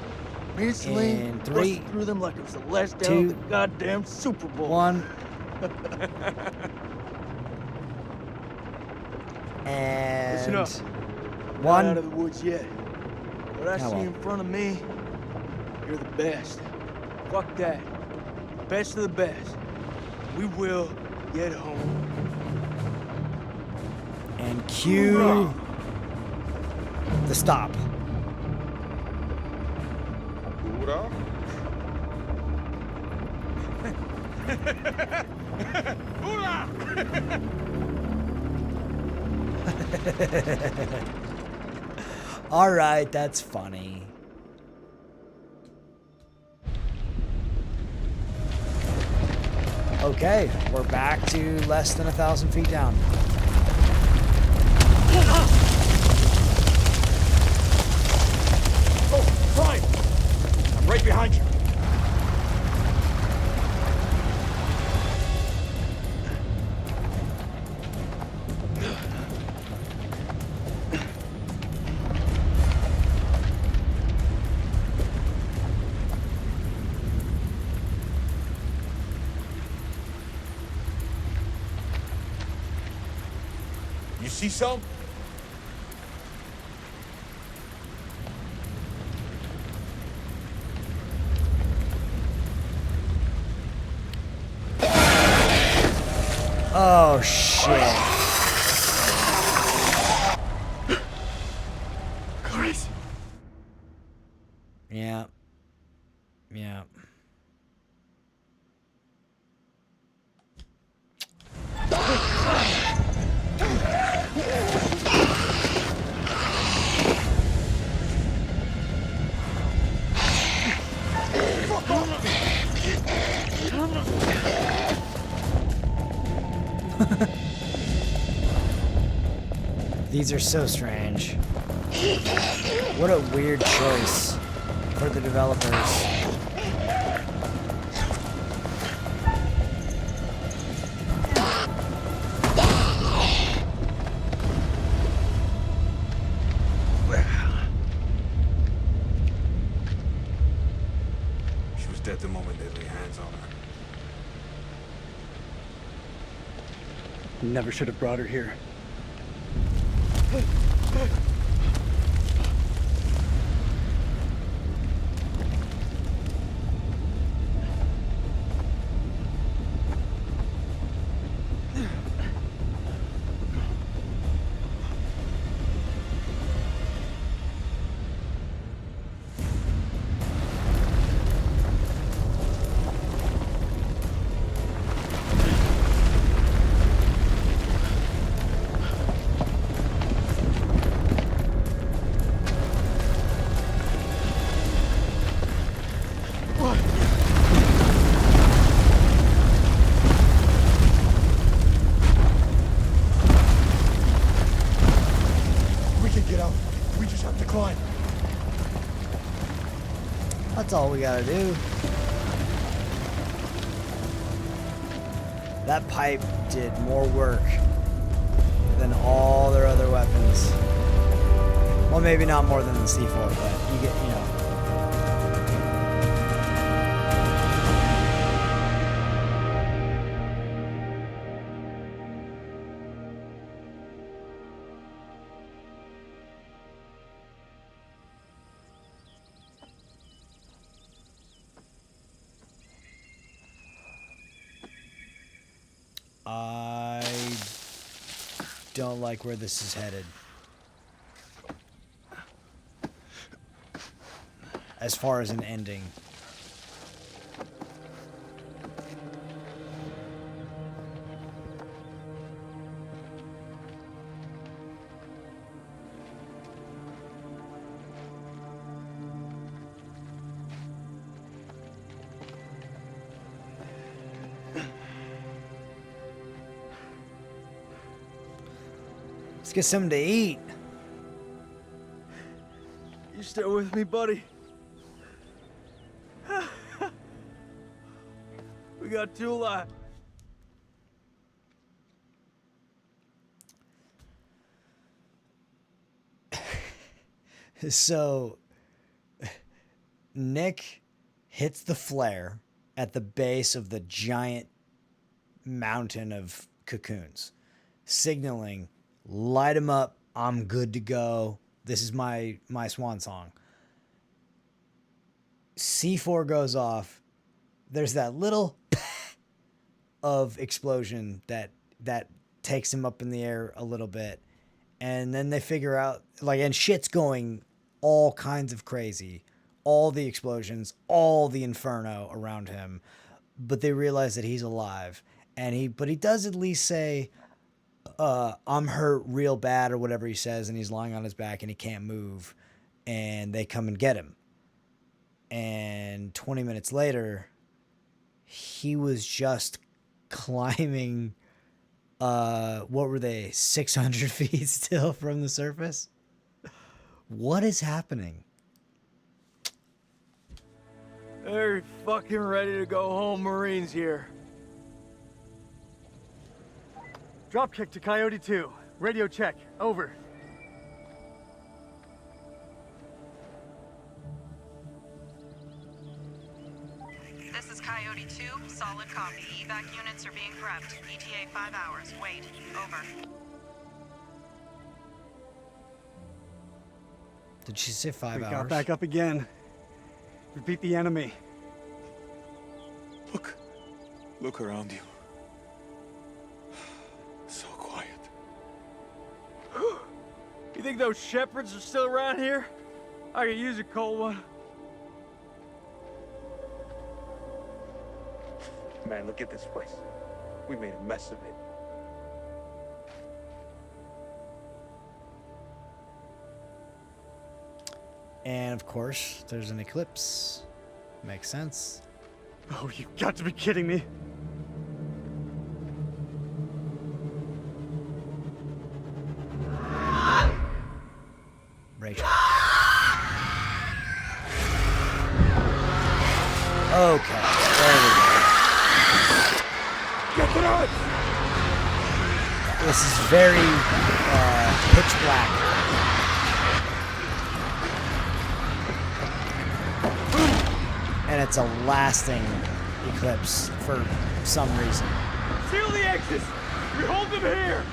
me and Salim In 3, busted through them like it was the last down 2, of the goddamn Super Bowl. 1. Listen And up. Not out of the woods yet. What I see in front of me, you're the best. Fuck that. Best of the best. We will get home. And cue the stop. Hoorah. All right, that's funny. Okay, we're back to less than 1,000 feet down. Oh, fine. I'm right behind you. You see some? Oh, shit. Clarice. Yeah. Yeah. These are so strange. What a weird choice for the developers. She was dead the moment they laid hands on her. Never should have brought her here. We can get out. We just have to climb. That's all we gotta do. That pipe did more work than all their other weapons. Well, maybe not more than the C4, but you get, you know. I don't like where this is headed. As far as an ending. Let's get something to eat. You still with me, buddy? We got two alive. So, Nick hits the flare at the base of the giant mountain of cocoons, signaling, light him up, I'm good to go. This is my swan song. C4 goes off. There's that little of explosion that takes him up in the air a little bit. And then they figure out, like, and shit's going all kinds of crazy. All the explosions, all the inferno around him. But they realize that he's alive. But he does at least say, I'm hurt real bad, or whatever he says, and he's lying on his back and he can't move. And they come and get him. And 20 minutes later, he was just climbing, what were they, 600 feet still from the surface? What is happening? They're fucking ready to go home, Marines here. Dropkick to Coyote 2. Radio check. Over. This is Coyote 2. Solid copy. Evac units are being prepped. ETA 5 hours. Wait. Over. Did she say 5 We hours? got back up again. Repeat the enemy. Look around you. So quiet. You think those shepherds are still around here? I could use a cold one. Man, look at this place. We made a mess of it. And of course, there's an eclipse. Makes sense. Oh, you got to be kidding me. Rachel. Okay, there we go. Get it on! This is very pitch black. And it's a lasting eclipse for some reason. Seal the exits! We hold them here!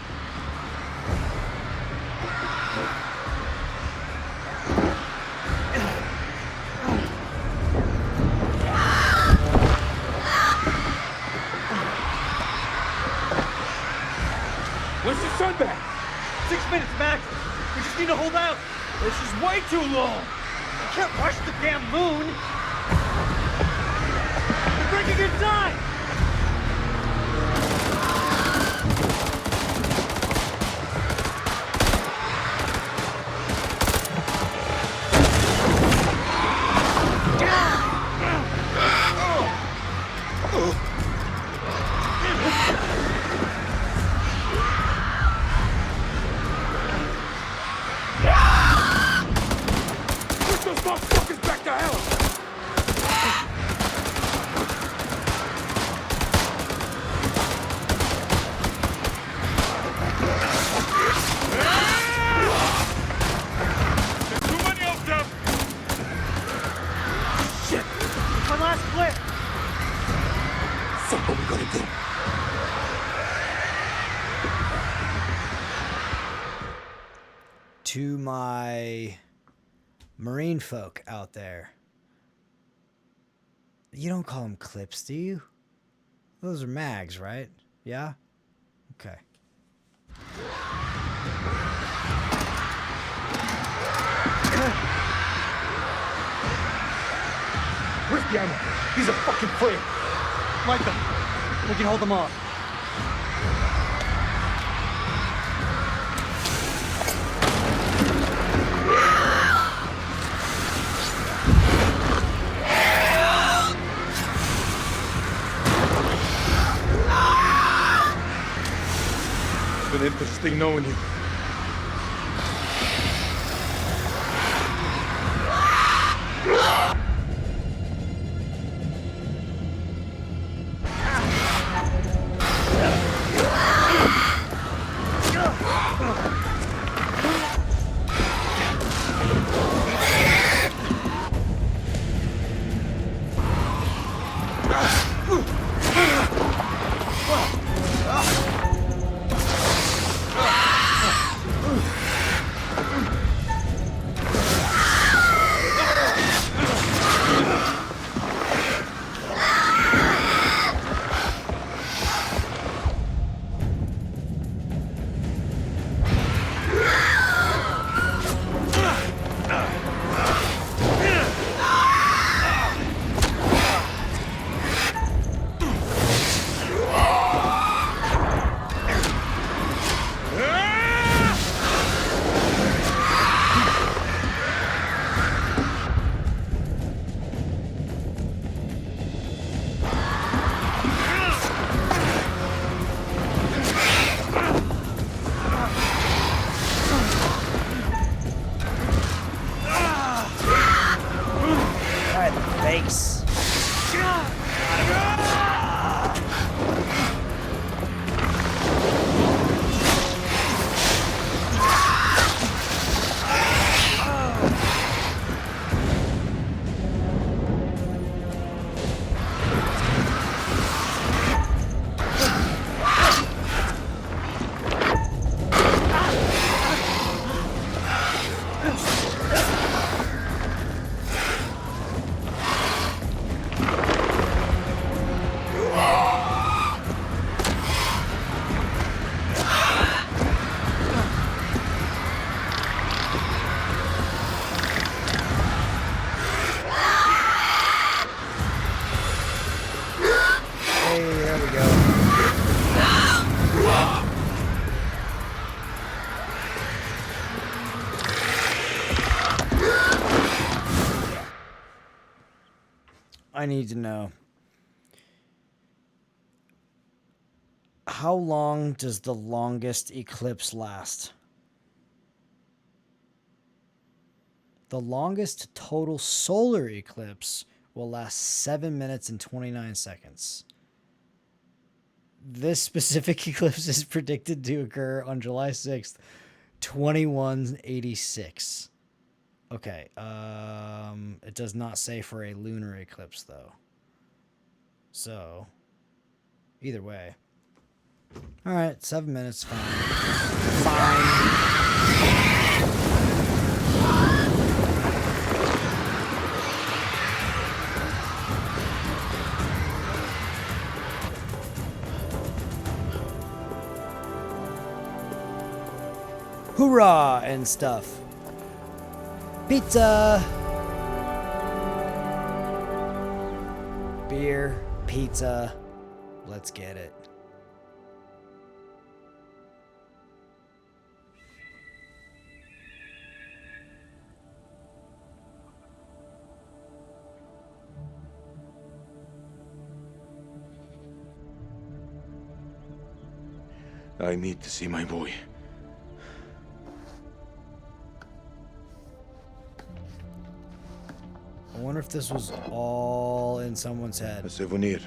When's the sun back? 6 minutes max! We just need to hold out! This is way too long! I can't rush the damn moon! We're breaking in time! Push those motherfuckers back to hell! There's too many of them! Shit! It's my last clip! Fuck, what we gonna do? To my marine folk out there. You don't call them clips, do you? Those are mags, right? Yeah? Okay. Where's the ammo? He's a fucking flame! Light them. We can hold them off. It's been interesting knowing you. I need to know. How long does the longest eclipse last? The longest total solar eclipse will last 7 minutes and 29 seconds. This specific eclipse is predicted to occur on July 6th, 2186. Okay, it does not say for a lunar eclipse, though. So, either way. All right, 7 minutes, fine. Hoorah and stuff. Pizza. Beer, pizza. Let's get it. I need to see my boy. I wonder if this was all in someone's head. A souvenir.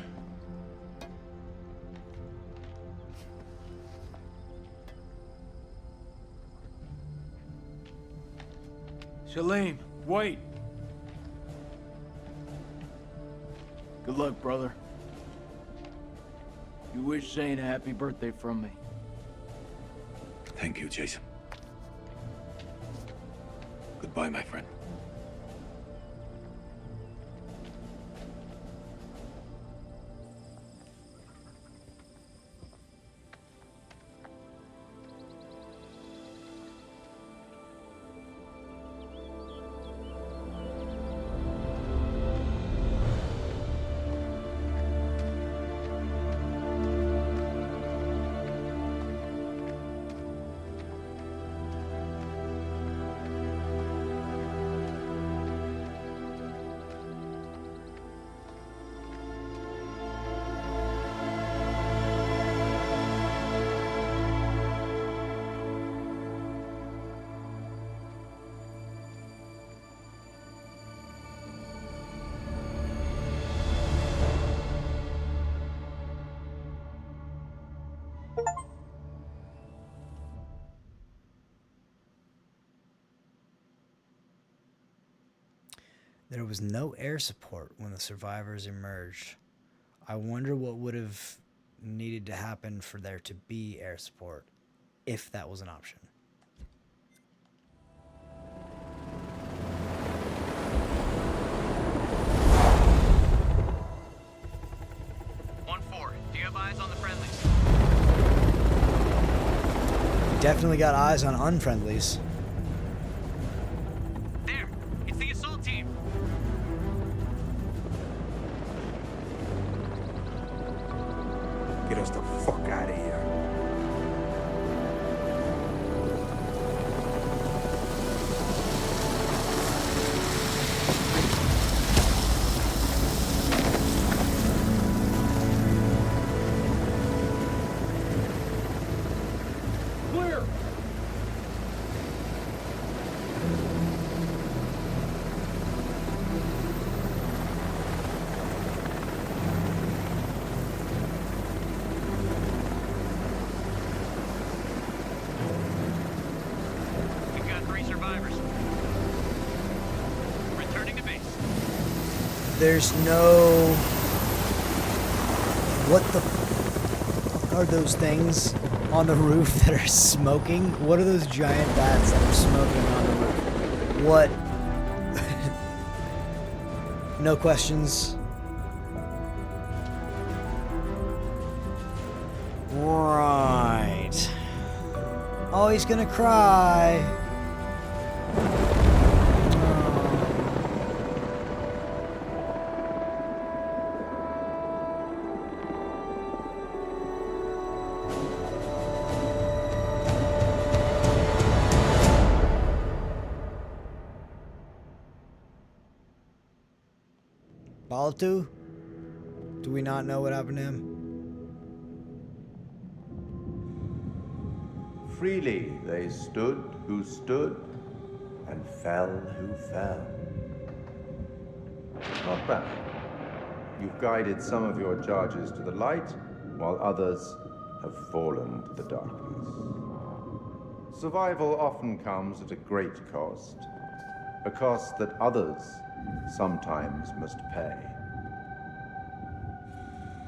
Shalim, wait. Good luck, brother. You wish Zane a happy birthday from me. Thank you, Jason. Goodbye, my friend. There was no air support when the survivors emerged. I wonder what would have needed to happen for there to be air support, if that was an option. Do you have eyes on the friendlies? Definitely got eyes on unfriendlies. There! It's the assault team! Get us the fuck out of here. Clear! We've got 3 survivors. Returning to base. There's no... What the fuck are those things on the roof that are smoking? What are those giant bats that are smoking on the roof? What? No questions. Right. Oh, he's gonna cry. L2? Do we not know what happened to him? Freely they stood who stood, and fell who fell. Not bad. You've guided some of your charges to the light, while others have fallen to the darkness. Survival often comes at a great cost, a cost that others sometimes must pay.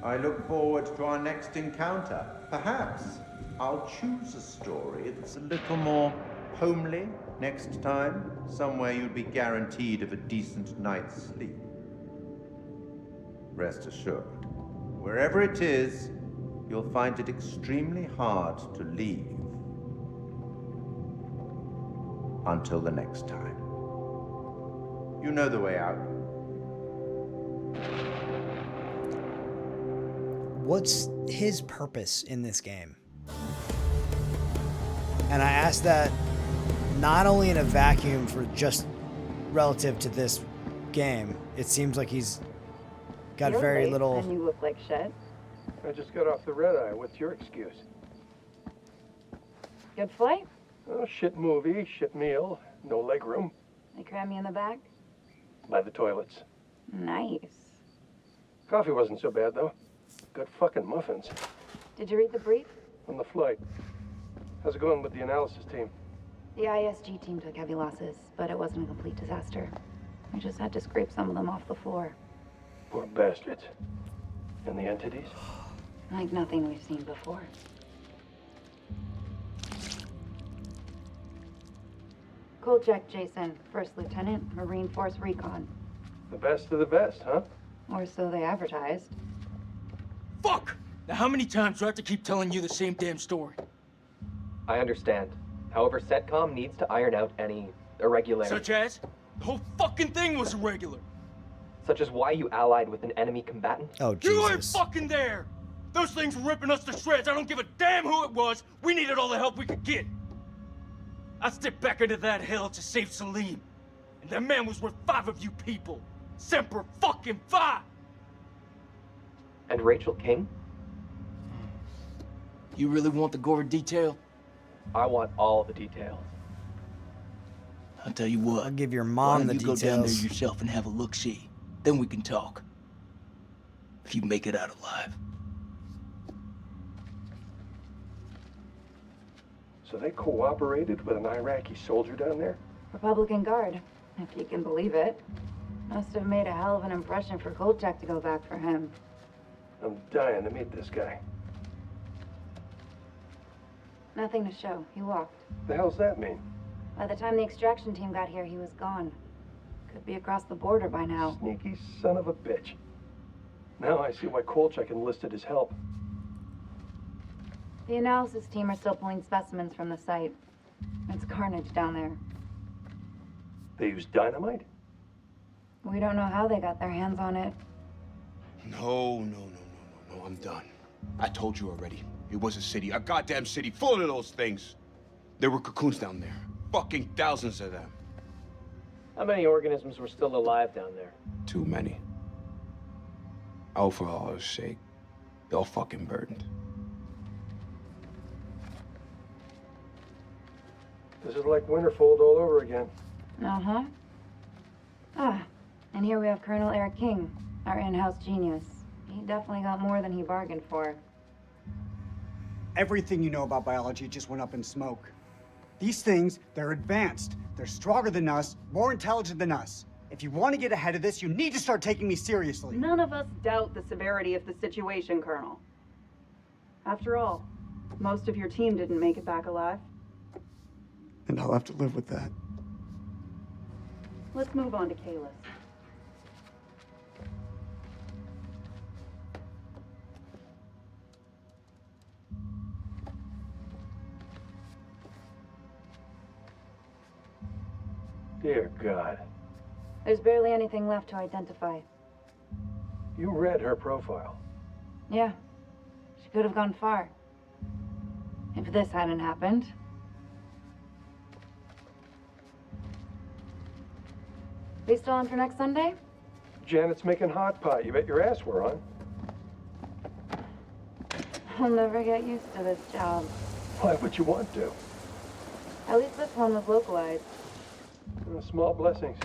I look forward to our next encounter. Perhaps I'll choose a story that's a little more homely next time, somewhere you'd be guaranteed of a decent night's sleep. Rest assured, wherever it is, you'll find it extremely hard to leave. Until the next time. You know the way out. What's his purpose in this game? And I ask that not only in a vacuum for just relative to this game. It seems like he's got You're very late, little... And you look like shit. I just got off the red eye. What's your excuse? Good flight? Oh, shit movie, shit meal, no leg room. They cram you in the back? By the toilets. Nice. Coffee wasn't so bad, though. Good fucking muffins. Did you read the brief? On the flight. How's it going with the analysis team? The ISG team took heavy losses, but it wasn't a complete disaster. We just had to scrape some of them off the floor. Poor bastards. And the entities? Like nothing we've seen before. Kolchak Jason, First Lieutenant, Marine Force Recon. The best of the best, huh? Or so they advertised. Fuck! Now how many times do I have to keep telling you the same damn story? I understand. However, CENTCOM needs to iron out any irregularities. Such as? The whole fucking thing was irregular. Such as why you allied with an enemy combatant? Oh, Jesus. You ain't fucking there! Those things were ripping us to shreds. I don't give a damn who it was. We needed all the help we could get. I stepped back into that hell to save Salim. And that man was worth 5 of you people. Semper fucking Fi! And Rachel King? You really want the gory detail? I want all the details. I'll tell you what. I'll give your Why mom don't the you details. go down there yourself and have a look-see. Then we can talk. If you make it out alive. So they cooperated with an Iraqi soldier down there? Republican Guard, if you can believe it. Must have made a hell of an impression for Kolchak to go back for him. I'm dying to meet this guy. Nothing to show. He walked. The hell's that mean? By the time the extraction team got here, he was gone. Could be across the border by now. Sneaky son of a bitch. Now I see why Kolchak enlisted his help. The analysis team are still pulling specimens from the site. It's carnage down there. They used dynamite? We don't know how they got their hands on it. No, I'm done. I told you already. It was a city, a goddamn city full of those things. There were cocoons down there. Fucking thousands of them. How many organisms were still alive down there? Too many. Oh, for Allah's sake. They're all fucking burdened. This is like Winterfold all over again. Uh-huh. Ah, and here we have Colonel Eric King, our in-house genius. He definitely got more than he bargained for. Everything you know about biology just went up in smoke. These things, they're advanced. They're stronger than us, more intelligent than us. If you want to get ahead of this, you need to start taking me seriously. None of us doubt the severity of the situation, Colonel. After all, most of your team didn't make it back alive. And I'll have to live with that. Let's move on to Kalis. Dear God. There's barely anything left to identify. You read her profile. Yeah, she could have gone far. If this hadn't happened. We still on for next Sunday? Janet's making hot pot. You bet your ass we're on. I'll never get used to this job. Why would you want to? At least this one was localized. Small blessings.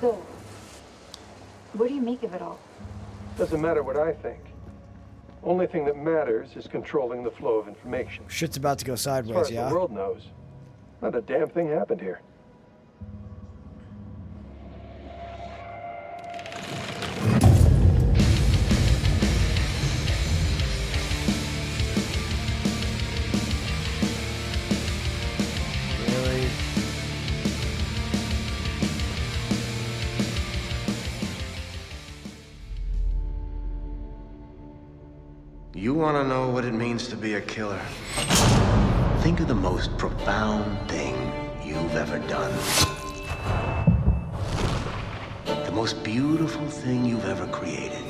So, what do you make of it all? Doesn't matter what I think. Only thing that matters is controlling the flow of information. Shit's about to go As far sideways, as yeah? the world knows, not a damn thing happened here. Really? You want to know what it means to be a killer? Think of the most profound thing you've ever done. The most beautiful thing you've ever created.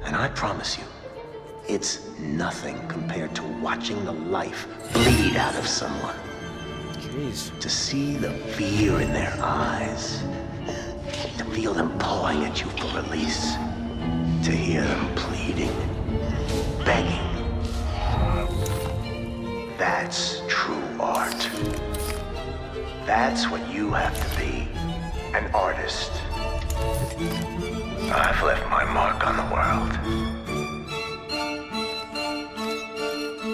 And I promise you, it's nothing compared to watching the life bleed out of someone. Jeez. To see the fear in their eyes. To feel them pawing at you for release. To hear them pleading, begging. That's true art. That's what you have to be, an artist. I've left my mark on the world.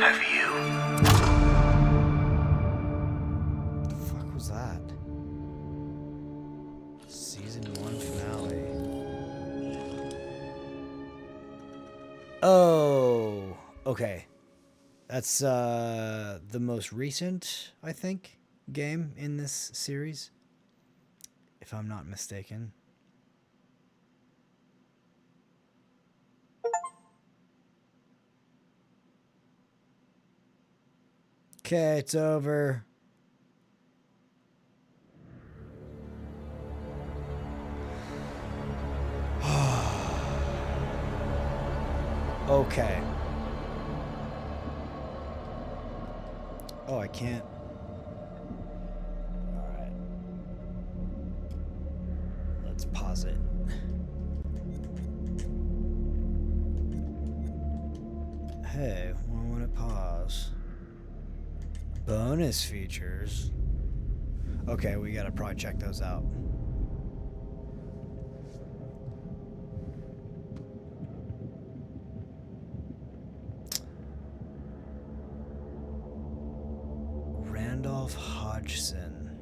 Have you? What the fuck was that? Season 1 finale. Oh, okay. That's the most recent, I think, game in this series, if I'm not mistaken. Okay, it's over. Okay. Oh, I can't. Alright. Let's pause it. Hey, why won't it pause? Bonus features. Okay, we gotta probably check those out. Randolph Hodgson.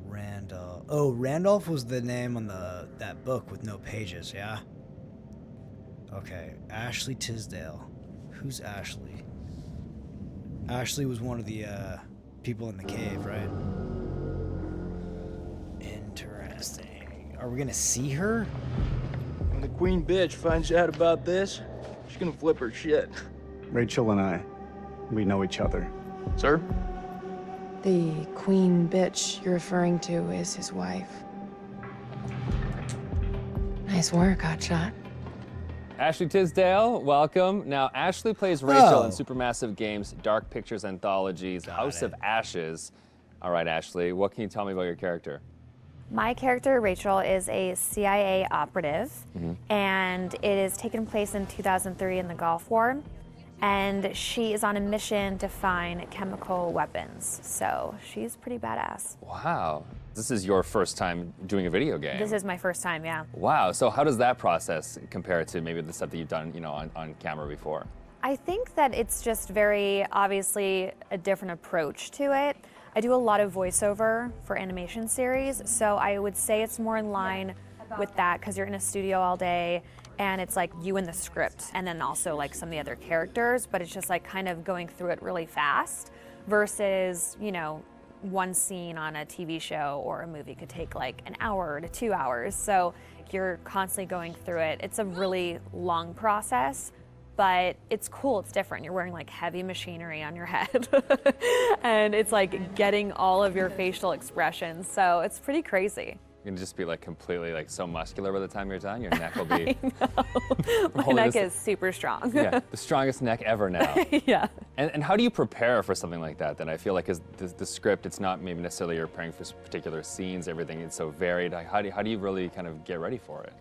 Randolph. Oh, Randolph was the name on that book with no pages, yeah? Okay, Ashley Tisdale. Who's Ashley? Ashley was one of the people in the cave, right? Interesting. Are we gonna see her? When the queen bitch finds out about this, she's gonna flip her shit. Rachel and I, we know each other. Sir? The queen bitch you're referring to is his wife. Nice work, Hotshot. Ashley Tisdale, welcome. Now, Ashley plays Rachel in Oh. Supermassive Games' Dark Pictures Anthology's House of Ashes. All right, Ashley, what can you tell me about your character? My character, Rachel, is a CIA operative, Mm-hmm. and it is taken place in 2003 in the Gulf War, and she is on a mission to find chemical weapons, so she's pretty badass. Wow. This is your first time doing a video game. This is my first time, yeah. Wow. So how does that process compare to maybe the stuff that you've done, on camera before? I think that it's just very obviously a different approach to it. I do a lot of voiceover for animation series, so I would say it's more in line with that because you're in a studio all day and it's like you and the script and then also like some of the other characters, but it's just like kind of going through it really fast versus, one scene on a TV show or a movie could take like an hour to 2 hours. So you're constantly going through it. It's a really long process, but it's cool, it's different. You're wearing like heavy machinery on your head and it's like getting all of your facial expressions. So it's pretty crazy. You're gonna just be like completely like so muscular by the time you're done. Your neck will be. My neck is super strong. Yeah, the strongest neck ever now. Yeah. And how do you prepare for something like that? Then I feel like the script, it's not maybe necessarily you're preparing for particular scenes. Everything is so varied. Like, how do you really kind of get ready for it?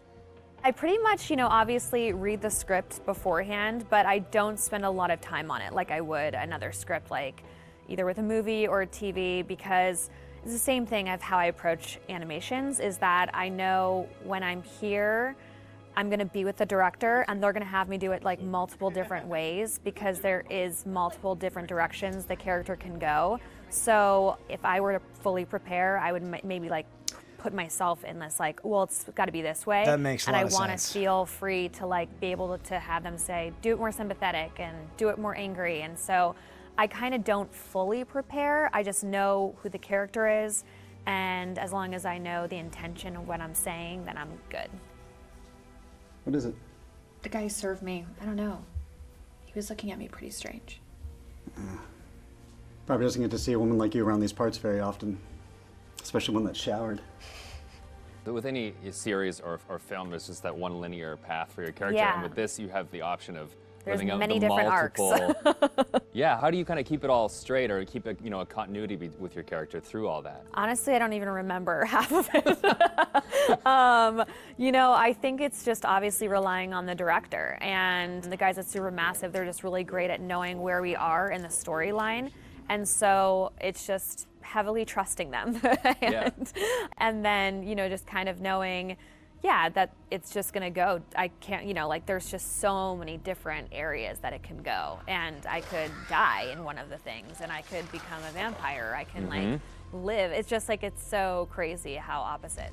I pretty much, obviously read the script beforehand, but I don't spend a lot of time on it like I would another script, like either with a movie or a TV, because it's the same thing of how I approach animations, is that I know when I'm here, I'm gonna be with the director and they're gonna have me do it like multiple different ways, because there is multiple different directions the character can go. So if I were to fully prepare, I would maybe like put myself in this like, well, it's gotta be this way. That makes a lot of And I wanna sense. feel free to like be able to have them say, do it more sympathetic and do it more angry. And so I kind of don't fully prepare. I just know who the character is, and as long as I know the intention of what I'm saying, then I'm good. What is it? The guy who served me, I don't know. He was looking at me pretty strange. Probably doesn't get to see a woman like you around these parts very often, especially one that's showered. With any series or film, there's just that one linear path for your character. Yeah. And with this, you have the option of There's living out many the different arcs. multiple. Yeah, how do you kind of keep it all straight or keep a continuity with your character through all that? Honestly, I don't even remember half of it. I think it's just obviously relying on the director, and the guys at Supermassive, they're just really great at knowing where we are in the storyline. And so it's just heavily trusting them. And then, just kind of knowing, that it's just gonna go. I can't, there's just so many different areas that it can go. And I could die in one of the things, and I could become a vampire. I can like live. It's just like, it's so crazy how opposite.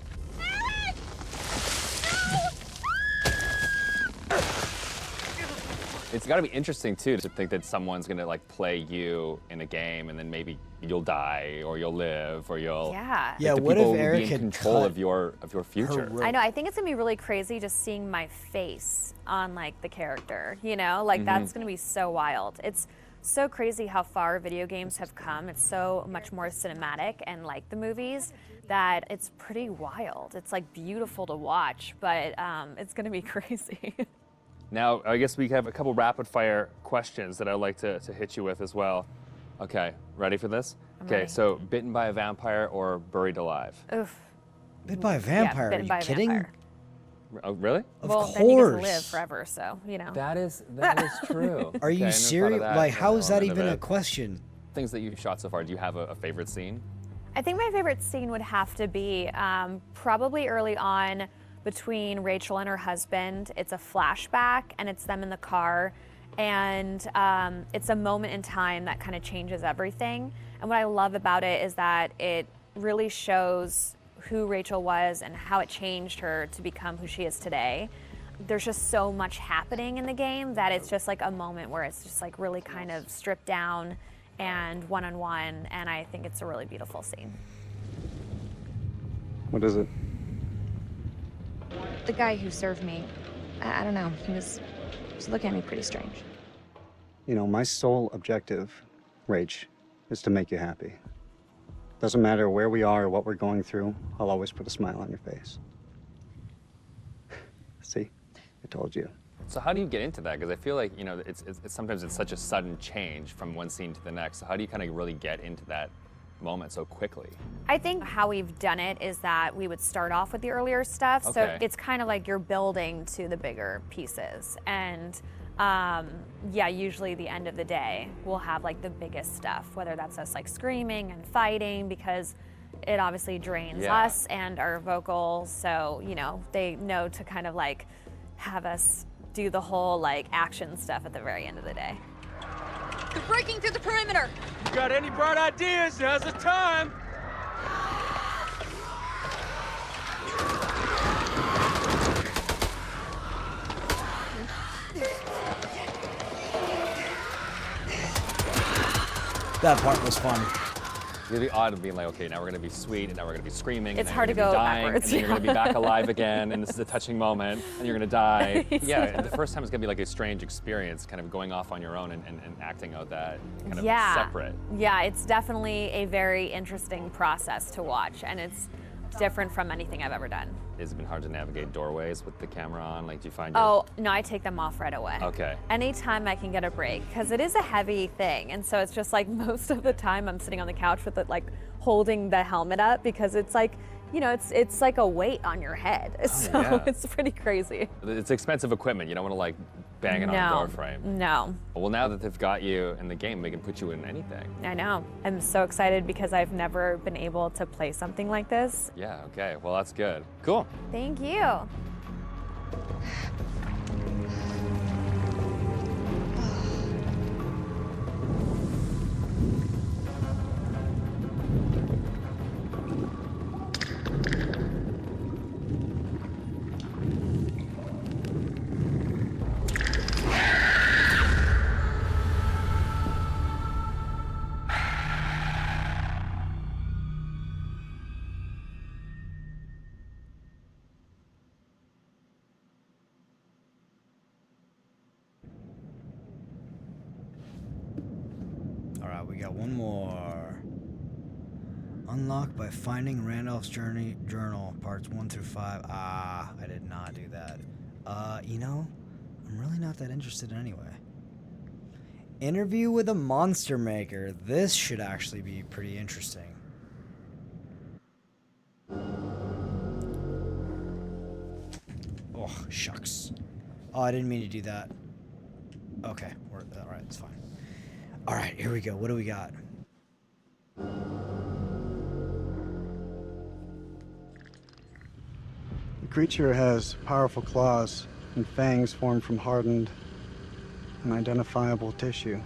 It's got to be interesting too to think that someone's gonna like play you in a game, and then maybe you'll die or you'll live or you'll. Yeah. Like, Yeah, the what people if will Eric be in had control cut of your future? I know. I think it's gonna be really crazy just seeing my face on like the character. Like that's gonna be so wild. It's so crazy how far video games have come. It's so much more cinematic and like the movies that it's pretty wild. It's like beautiful to watch, but it's gonna be crazy. Now, I guess we have a couple rapid fire questions that I'd like to hit you with as well. Okay, ready for this? I'm Okay, ready. so bitten by a vampire or buried alive? Oof. Bit by a vampire? bitten Are by you a kidding? vampire. Oh, really? Of Well, course. then you get to live forever, so That is true. Are you Okay, I never thought of serious? that Like, how is that element of even a it. question? Things that you've shot so far, do you have a favorite scene? I think my favorite scene would have to be probably early on between Rachel and her husband. It's a flashback, and it's them in the car, and it's a moment in time that kind of changes everything. And what I love about it is that it really shows who Rachel was and how it changed her to become who she is today. There's just so much happening in the game that it's just like a moment where it's just like really kind of stripped down and one-on-one, and I think it's a really beautiful scene. What is it? The guy who served me, I don't know, he was looking at me pretty strange. My sole objective, Rach, is to make you happy. Doesn't matter where we are or what we're going through, I'll always put a smile on your face. See? I told you. So how do you get into that? Because I feel like, it's sometimes it's such a sudden change from one scene to the next. So how do you kind of really get into that moment so quickly? I think how we've done it is that we would start off with the earlier stuff. So Okay. it's kind of like you're building to the bigger pieces. And usually the end of the day, we'll have like the biggest stuff, whether that's us like screaming and fighting, because it obviously drains us and our vocals. So, they know to kind of like have us do the whole like action stuff at the very end of the day. They're breaking through the perimeter! You got any bright ideas? Now's the time! That part was fun. It'd be odd of being like, okay, now we're gonna be sweet, and now we're gonna be screaming. It's and then hard you're to gonna be go dying, backwards, And then you're gonna be back alive again, and this is a touching moment, and you're gonna die. Yeah, and the first time it's gonna be like a strange experience, kind of going off on your own and acting out that kind of separate. Yeah, it's definitely a very interesting process to watch, and it's different from anything I've ever done. Has it been hard to navigate doorways with the camera on? Like, do you find Oh, no, I take them off right away. Okay. Anytime I can get a break, because it is a heavy thing. And so it's just like most of the time I'm sitting on the couch with it, like holding the helmet up, because it's like, you know, it's like a weight on your head. So yeah. it's pretty crazy. It's expensive equipment. You don't want to like bang it on a door frame. No. Well, now that they've got you in the game, they can put you in anything. I know. I'm so excited because I've never been able to play something like this. Yeah, okay. Well, that's good. Cool. Thank you. Alright, we got one more. Unlocked by finding Randolph's journal, parts 1 through 5. Ah, I did not do that. You know, I'm really not that interested anyway. Interview with a monster maker. This should actually be pretty interesting. Oh, shucks. Oh, I didn't mean to do that. Okay, alright, it's fine. Alright, here we go. What do we got? The creature has powerful claws and fangs formed from hardened and identifiable tissue.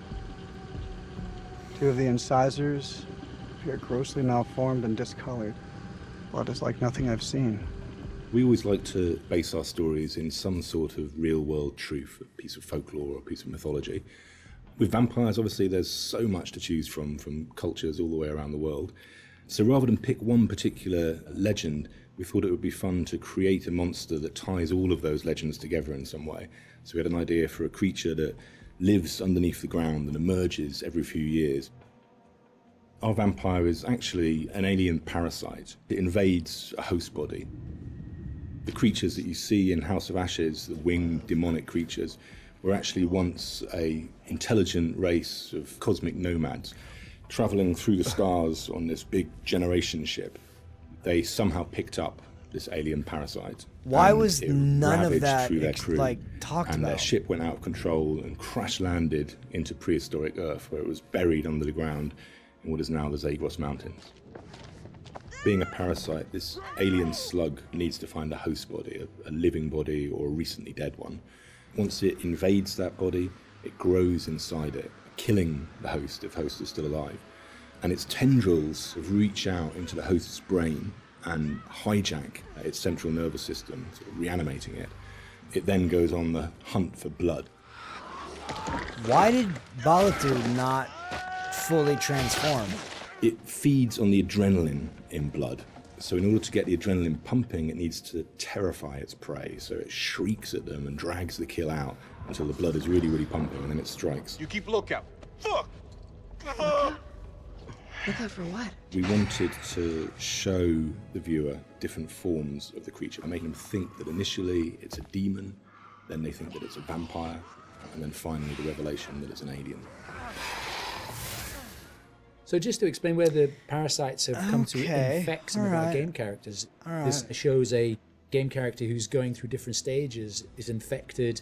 2 of the incisors appear grossly malformed and discolored. Blood is like nothing I've seen. We always like to base our stories in some sort of real-world truth, a piece of folklore or a piece of mythology. With vampires, obviously, there's so much to choose from cultures all the way around the world. So rather than pick one particular legend, we thought it would be fun to create a monster that ties all of those legends together in some way. So we had an idea for a creature that lives underneath the ground and emerges every few years. Our vampire is actually an alien parasite. It invades a host body. The creatures that you see in House of Ashes, the winged demonic creatures, were actually once an intelligent race of cosmic nomads traveling through the stars on this big generation ship. They somehow picked up this alien parasite. Why was none of ravaged that through their crew, talked and about? their ship went out of control and crash landed into prehistoric Earth, where it was buried under the ground in what is now the Zagros Mountains. Being a parasite, this alien slug needs to find a host body, a living body or a recently dead one. Once it invades that body, it grows inside it, killing the host if host is still alive. And its tendrils reach out into the host's brain and hijack its central nervous system, sort of reanimating it. It then goes on the hunt for blood. Why did Balatu not fully transform? It feeds on the adrenaline in blood. So in order to get the adrenaline pumping, it needs to terrify its prey. So it shrieks at them and drags the kill out until the blood is really, really pumping, and then it strikes. You keep lookout. Fuck! Look out for what? We wanted to show the viewer different forms of the creature, making them think that initially it's a demon, then they think that it's a vampire, and then finally the revelation that it's an alien. So just to explain where the parasites have come to infect some of our alright. game characters, Alright. this shows a game character who's going through different stages, is infected,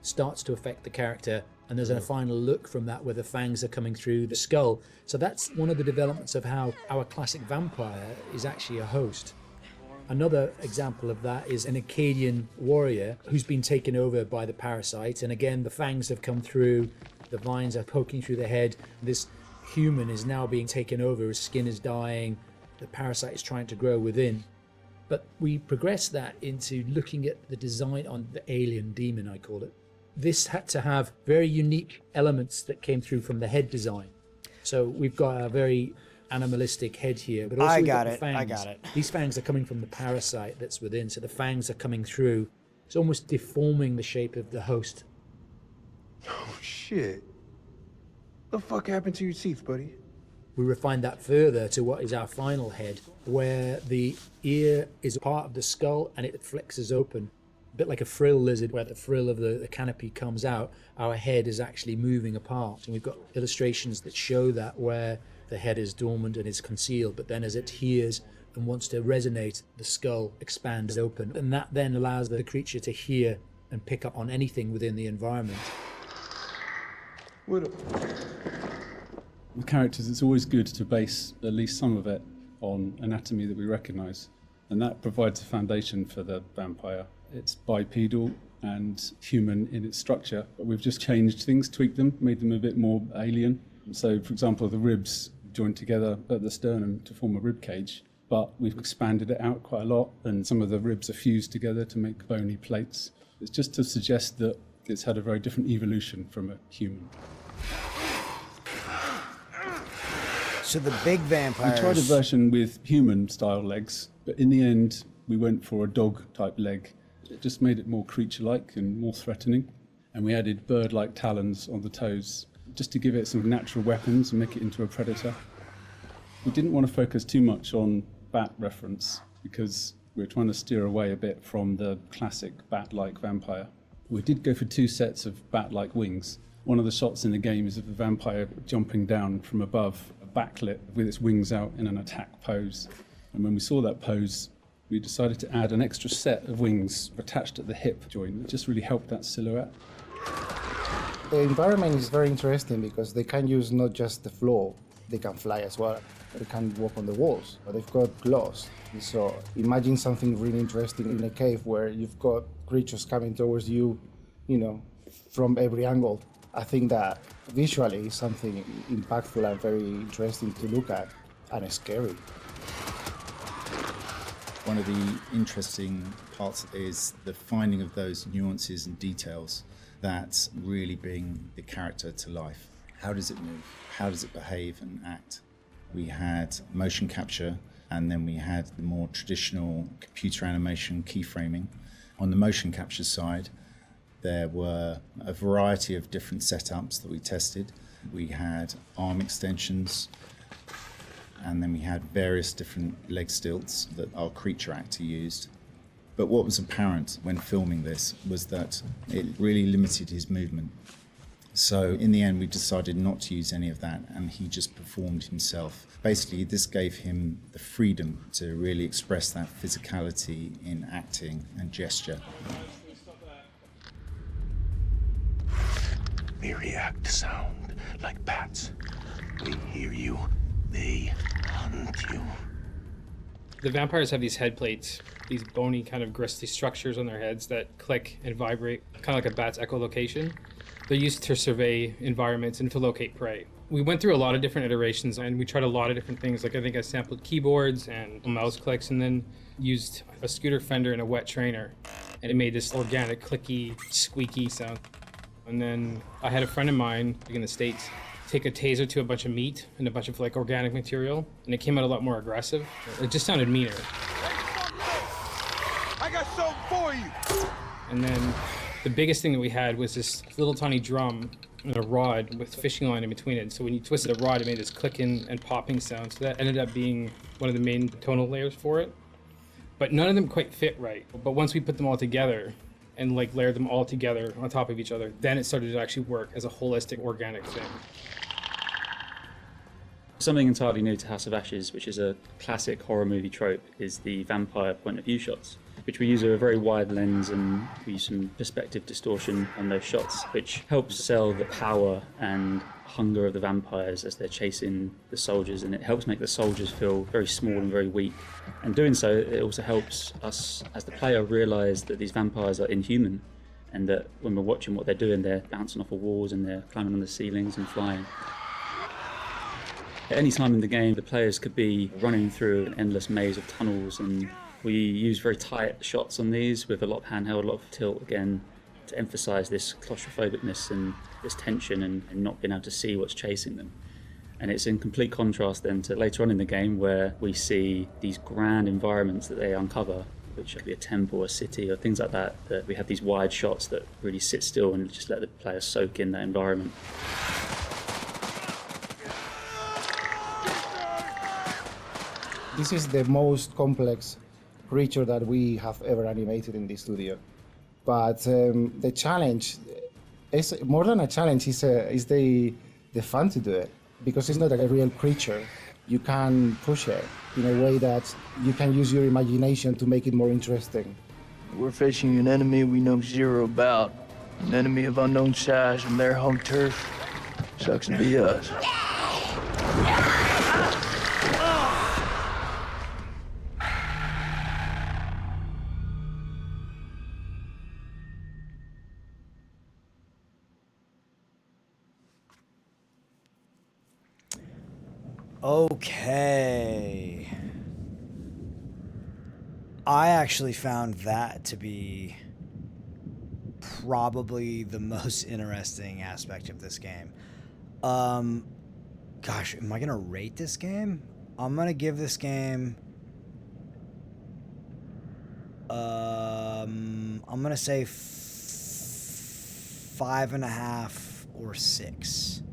starts to affect the character, and there's a final look from that where the fangs are coming through the skull. So that's one of the developments of how our classic vampire is actually a host. Another example of that is an Akkadian warrior who's been taken over by the parasite, and again the fangs have come through, the vines are poking through the head. This human is now being taken over, his skin is dying, the parasite is trying to grow within. But we progress that into looking at the design on the alien demon, I call it. This had to have very unique elements that came through from the head design. So we've got a very animalistic head here, but also I we've got the it, fangs. I got it. These fangs are coming from the parasite that's within, so the fangs are coming through. It's almost deforming the shape of the host. Oh, shit. The fuck happened to your teeth, buddy? We refined that further to what is our final head, where the ear is part of the skull and it flexes open. A bit like a frill lizard, where the frill of the canopy comes out, our head is actually moving apart. And we've got illustrations that show that, where the head is dormant and is concealed, but then as it hears and wants to resonate, the skull expands open. And that then allows the creature to hear and pick up on anything within the environment. With characters, it's always good to base at least some of it on anatomy that we recognise, and that provides a foundation for the vampire. It's bipedal and human in its structure, but we've just changed things, tweaked them, made them a bit more alien. So, for example, the ribs joined together at the sternum to form a rib cage, but we've expanded it out quite a lot, and some of the ribs are fused together to make bony plates. It's just to suggest that it's had a very different evolution from a human. So the big vampires... We tried a version with human-style legs, but in the end, we went for a dog-type leg. It just made it more creature-like and more threatening. And we added bird-like talons on the toes, just to give it some natural weapons and make it into a predator. We didn't want to focus too much on bat reference, because we were trying to steer away a bit from the classic bat-like vampire. We did go for 2 sets of bat-like wings. One of the shots in the game is of the vampire jumping down from above, backlit with its wings out in an attack pose. And when we saw that pose, we decided to add an extra set of wings attached at the hip joint. It just really helped that silhouette. The environment is very interesting because they can use not just the floor, they can fly as well. They can walk on the walls, but they've got claws. So imagine something really interesting in a cave where you've got creatures coming towards you, from every angle. I think that visually is something impactful and very interesting to look at, and scary. One of the interesting parts is the finding of those nuances and details that really bring the character to life. How does it move? How does it behave and act? We had motion capture, and then we had the more traditional computer animation keyframing. On the motion capture side, there were a variety of different setups that we tested. We had arm extensions, and then we had various different leg stilts that our creature actor used. But what was apparent when filming this was that it really limited his movement. So in the end, we decided not to use any of that, and he just performed himself. Basically, this gave him the freedom to really express that physicality in acting and gesture. They react to sound like bats. They hear you, they hunt you. The vampires have these head plates, these bony kind of gristly structures on their heads that click and vibrate, kind of like a bat's echolocation. They're used to survey environments and to locate prey. We went through a lot of different iterations, and we tried a lot of different things. Like, I think I sampled keyboards and mouse clicks, and then used a scooter fender and a wet trainer. And it made this organic, clicky, squeaky sound. And then I had a friend of mine, in the States, take a taser to a bunch of meat and a bunch of organic material, and it came out a lot more aggressive. It just sounded meaner. I got something for you! And then the biggest thing that we had was this little tiny drum and a rod with fishing line in between it. So when you twisted the rod, it made this clicking and popping sound. So that ended up being one of the main tonal layers for it. But none of them quite fit right. But once we put them all together and layered them all together on top of each other, then it started to actually work as a holistic, organic thing. Something entirely new to House of Ashes, which is a classic horror movie trope, is the vampire point of view shots, which we use a very wide lens, and we use some perspective distortion on those shots, which helps sell the power and hunger of the vampires as they're chasing the soldiers, and it helps make the soldiers feel very small and very weak. And doing so, it also helps us as the player realise that these vampires are inhuman, and that when we're watching what they're doing, they're bouncing off of walls and they're climbing on the ceilings and flying. At any time in the game, the players could be running through an endless maze of tunnels, and we use very tight shots on these with a lot of handheld, a lot of tilt again, to emphasise this claustrophobicness and this tension and not being able to see what's chasing them. And it's in complete contrast then to later on in the game, where we see these grand environments that they uncover, which could be a temple, a city, or things like that, that we have these wide shots that really sit still and just let the player soak in that environment. This is the most complex creature that we have ever animated in the studio. But the challenge is more than a challenge. Is the fun to do it, because it's not a real creature. You can push it in a way that you can use your imagination to make it more interesting. We're facing an enemy we know zero about. An enemy of unknown size from their home turf. Sucks to be us. Okay. I actually found that to be probably the most interesting aspect of this game. Gosh, am I gonna rate this game? I'm gonna give this game I'm gonna say 5.5 or 6.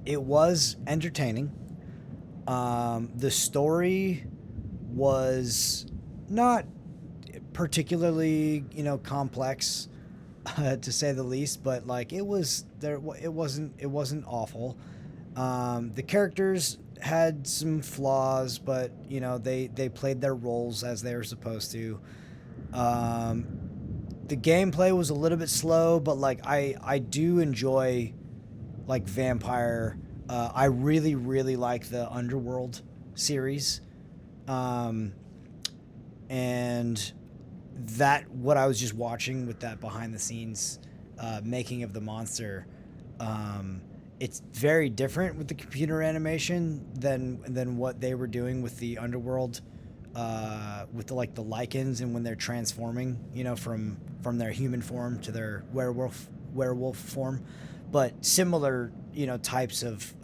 It was entertaining. The story was not particularly, complex, to say the least, but like it wasn't awful. The characters had some flaws, but they played their roles as they were supposed to. The gameplay was a little bit slow, but like I do enjoy like Vampire. I really, really like the Underworld series. And that, what I was just watching with that behind the scenes making of the monster, it's very different with the computer animation than what they were doing with the Underworld, with the lichens, and when they're transforming, from their human form to their werewolf form. But similar, types of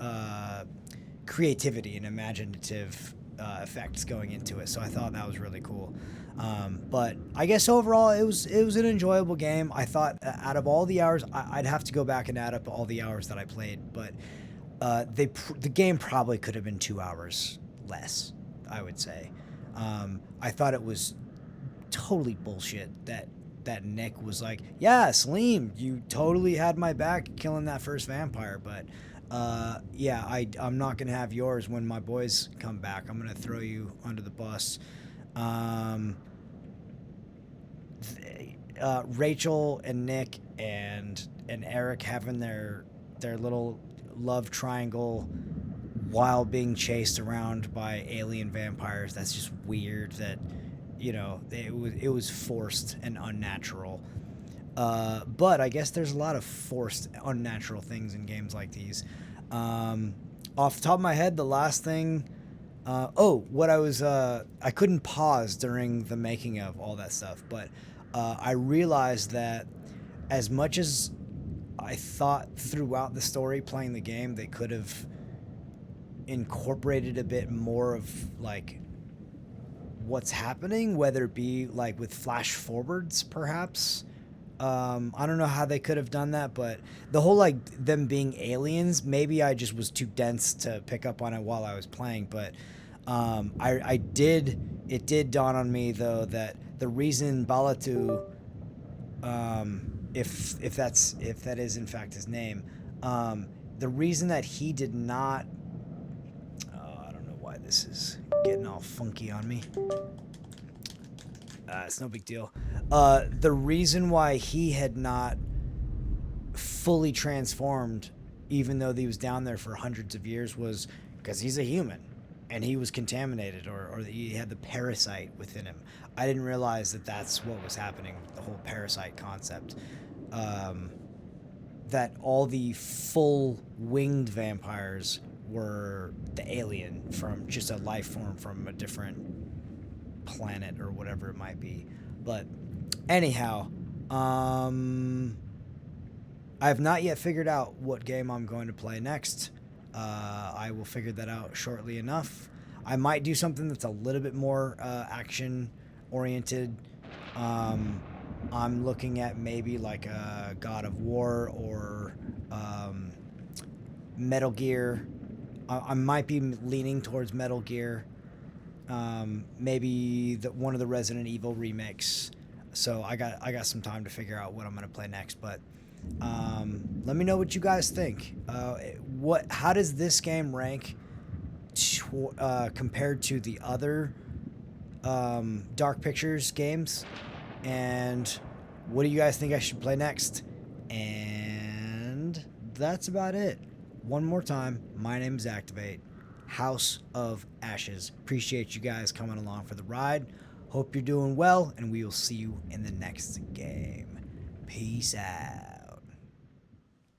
creativity and imaginative effects going into it. So I thought that was really cool. But I guess overall it was an enjoyable game. I thought out of all the hours, I'd have to go back and add up all the hours that I played, but the game probably could have been 2 hours less, I would say. I thought it was totally bullshit that Nick was like, yeah, Salim, you totally had my back killing that first vampire, but yeah, I'm not gonna have yours when my boys come back. I'm gonna throw you under the bus. Rachel and Nick and Eric having their little love triangle while being chased around by alien vampires. That's just weird. That it was forced and unnatural. But I guess there's a lot of forced, unnatural things in games like these. Off the top of my head, the last thing, I couldn't pause during the making of all that stuff, but I realized that as much as I thought throughout the story playing the game, they could have incorporated a bit more of like what's happening, whether it be like with flash forwards, perhaps. I don't know how they could have done that, but the whole like them being aliens, maybe I just was too dense to pick up on it while I was playing. But it did dawn on me though that the reason Balatu, if that is in fact his name, the reason that he did not, I don't know why this is getting all funky on me. It's no big deal. The reason why he had not fully transformed, even though he was down there for hundreds of years, was because he's a human and he was contaminated, or he had the parasite within him. I didn't realize that that's what was happening, the whole parasite concept. That all the full winged vampires were the alien from just a life form from a different planet or whatever it might be. But anyhow, I have not yet figured out what game I'm going to play next. I will figure that out shortly enough. I might do something that's a little bit more action oriented. I'm looking at maybe like a God of War or Metal Gear. I might be leaning towards Metal Gear. Maybe one of the Resident Evil remakes. So I got some time to figure out what I'm gonna play next. But let me know what you guys think. How does this game rank compared to the other Dark Pictures games? And what do you guys think I should play next? And that's about it. One more time, my name is Activate, House of Ashes. Appreciate you guys coming along for the ride. Hope you're doing well, and we will see you in the next game. Peace out.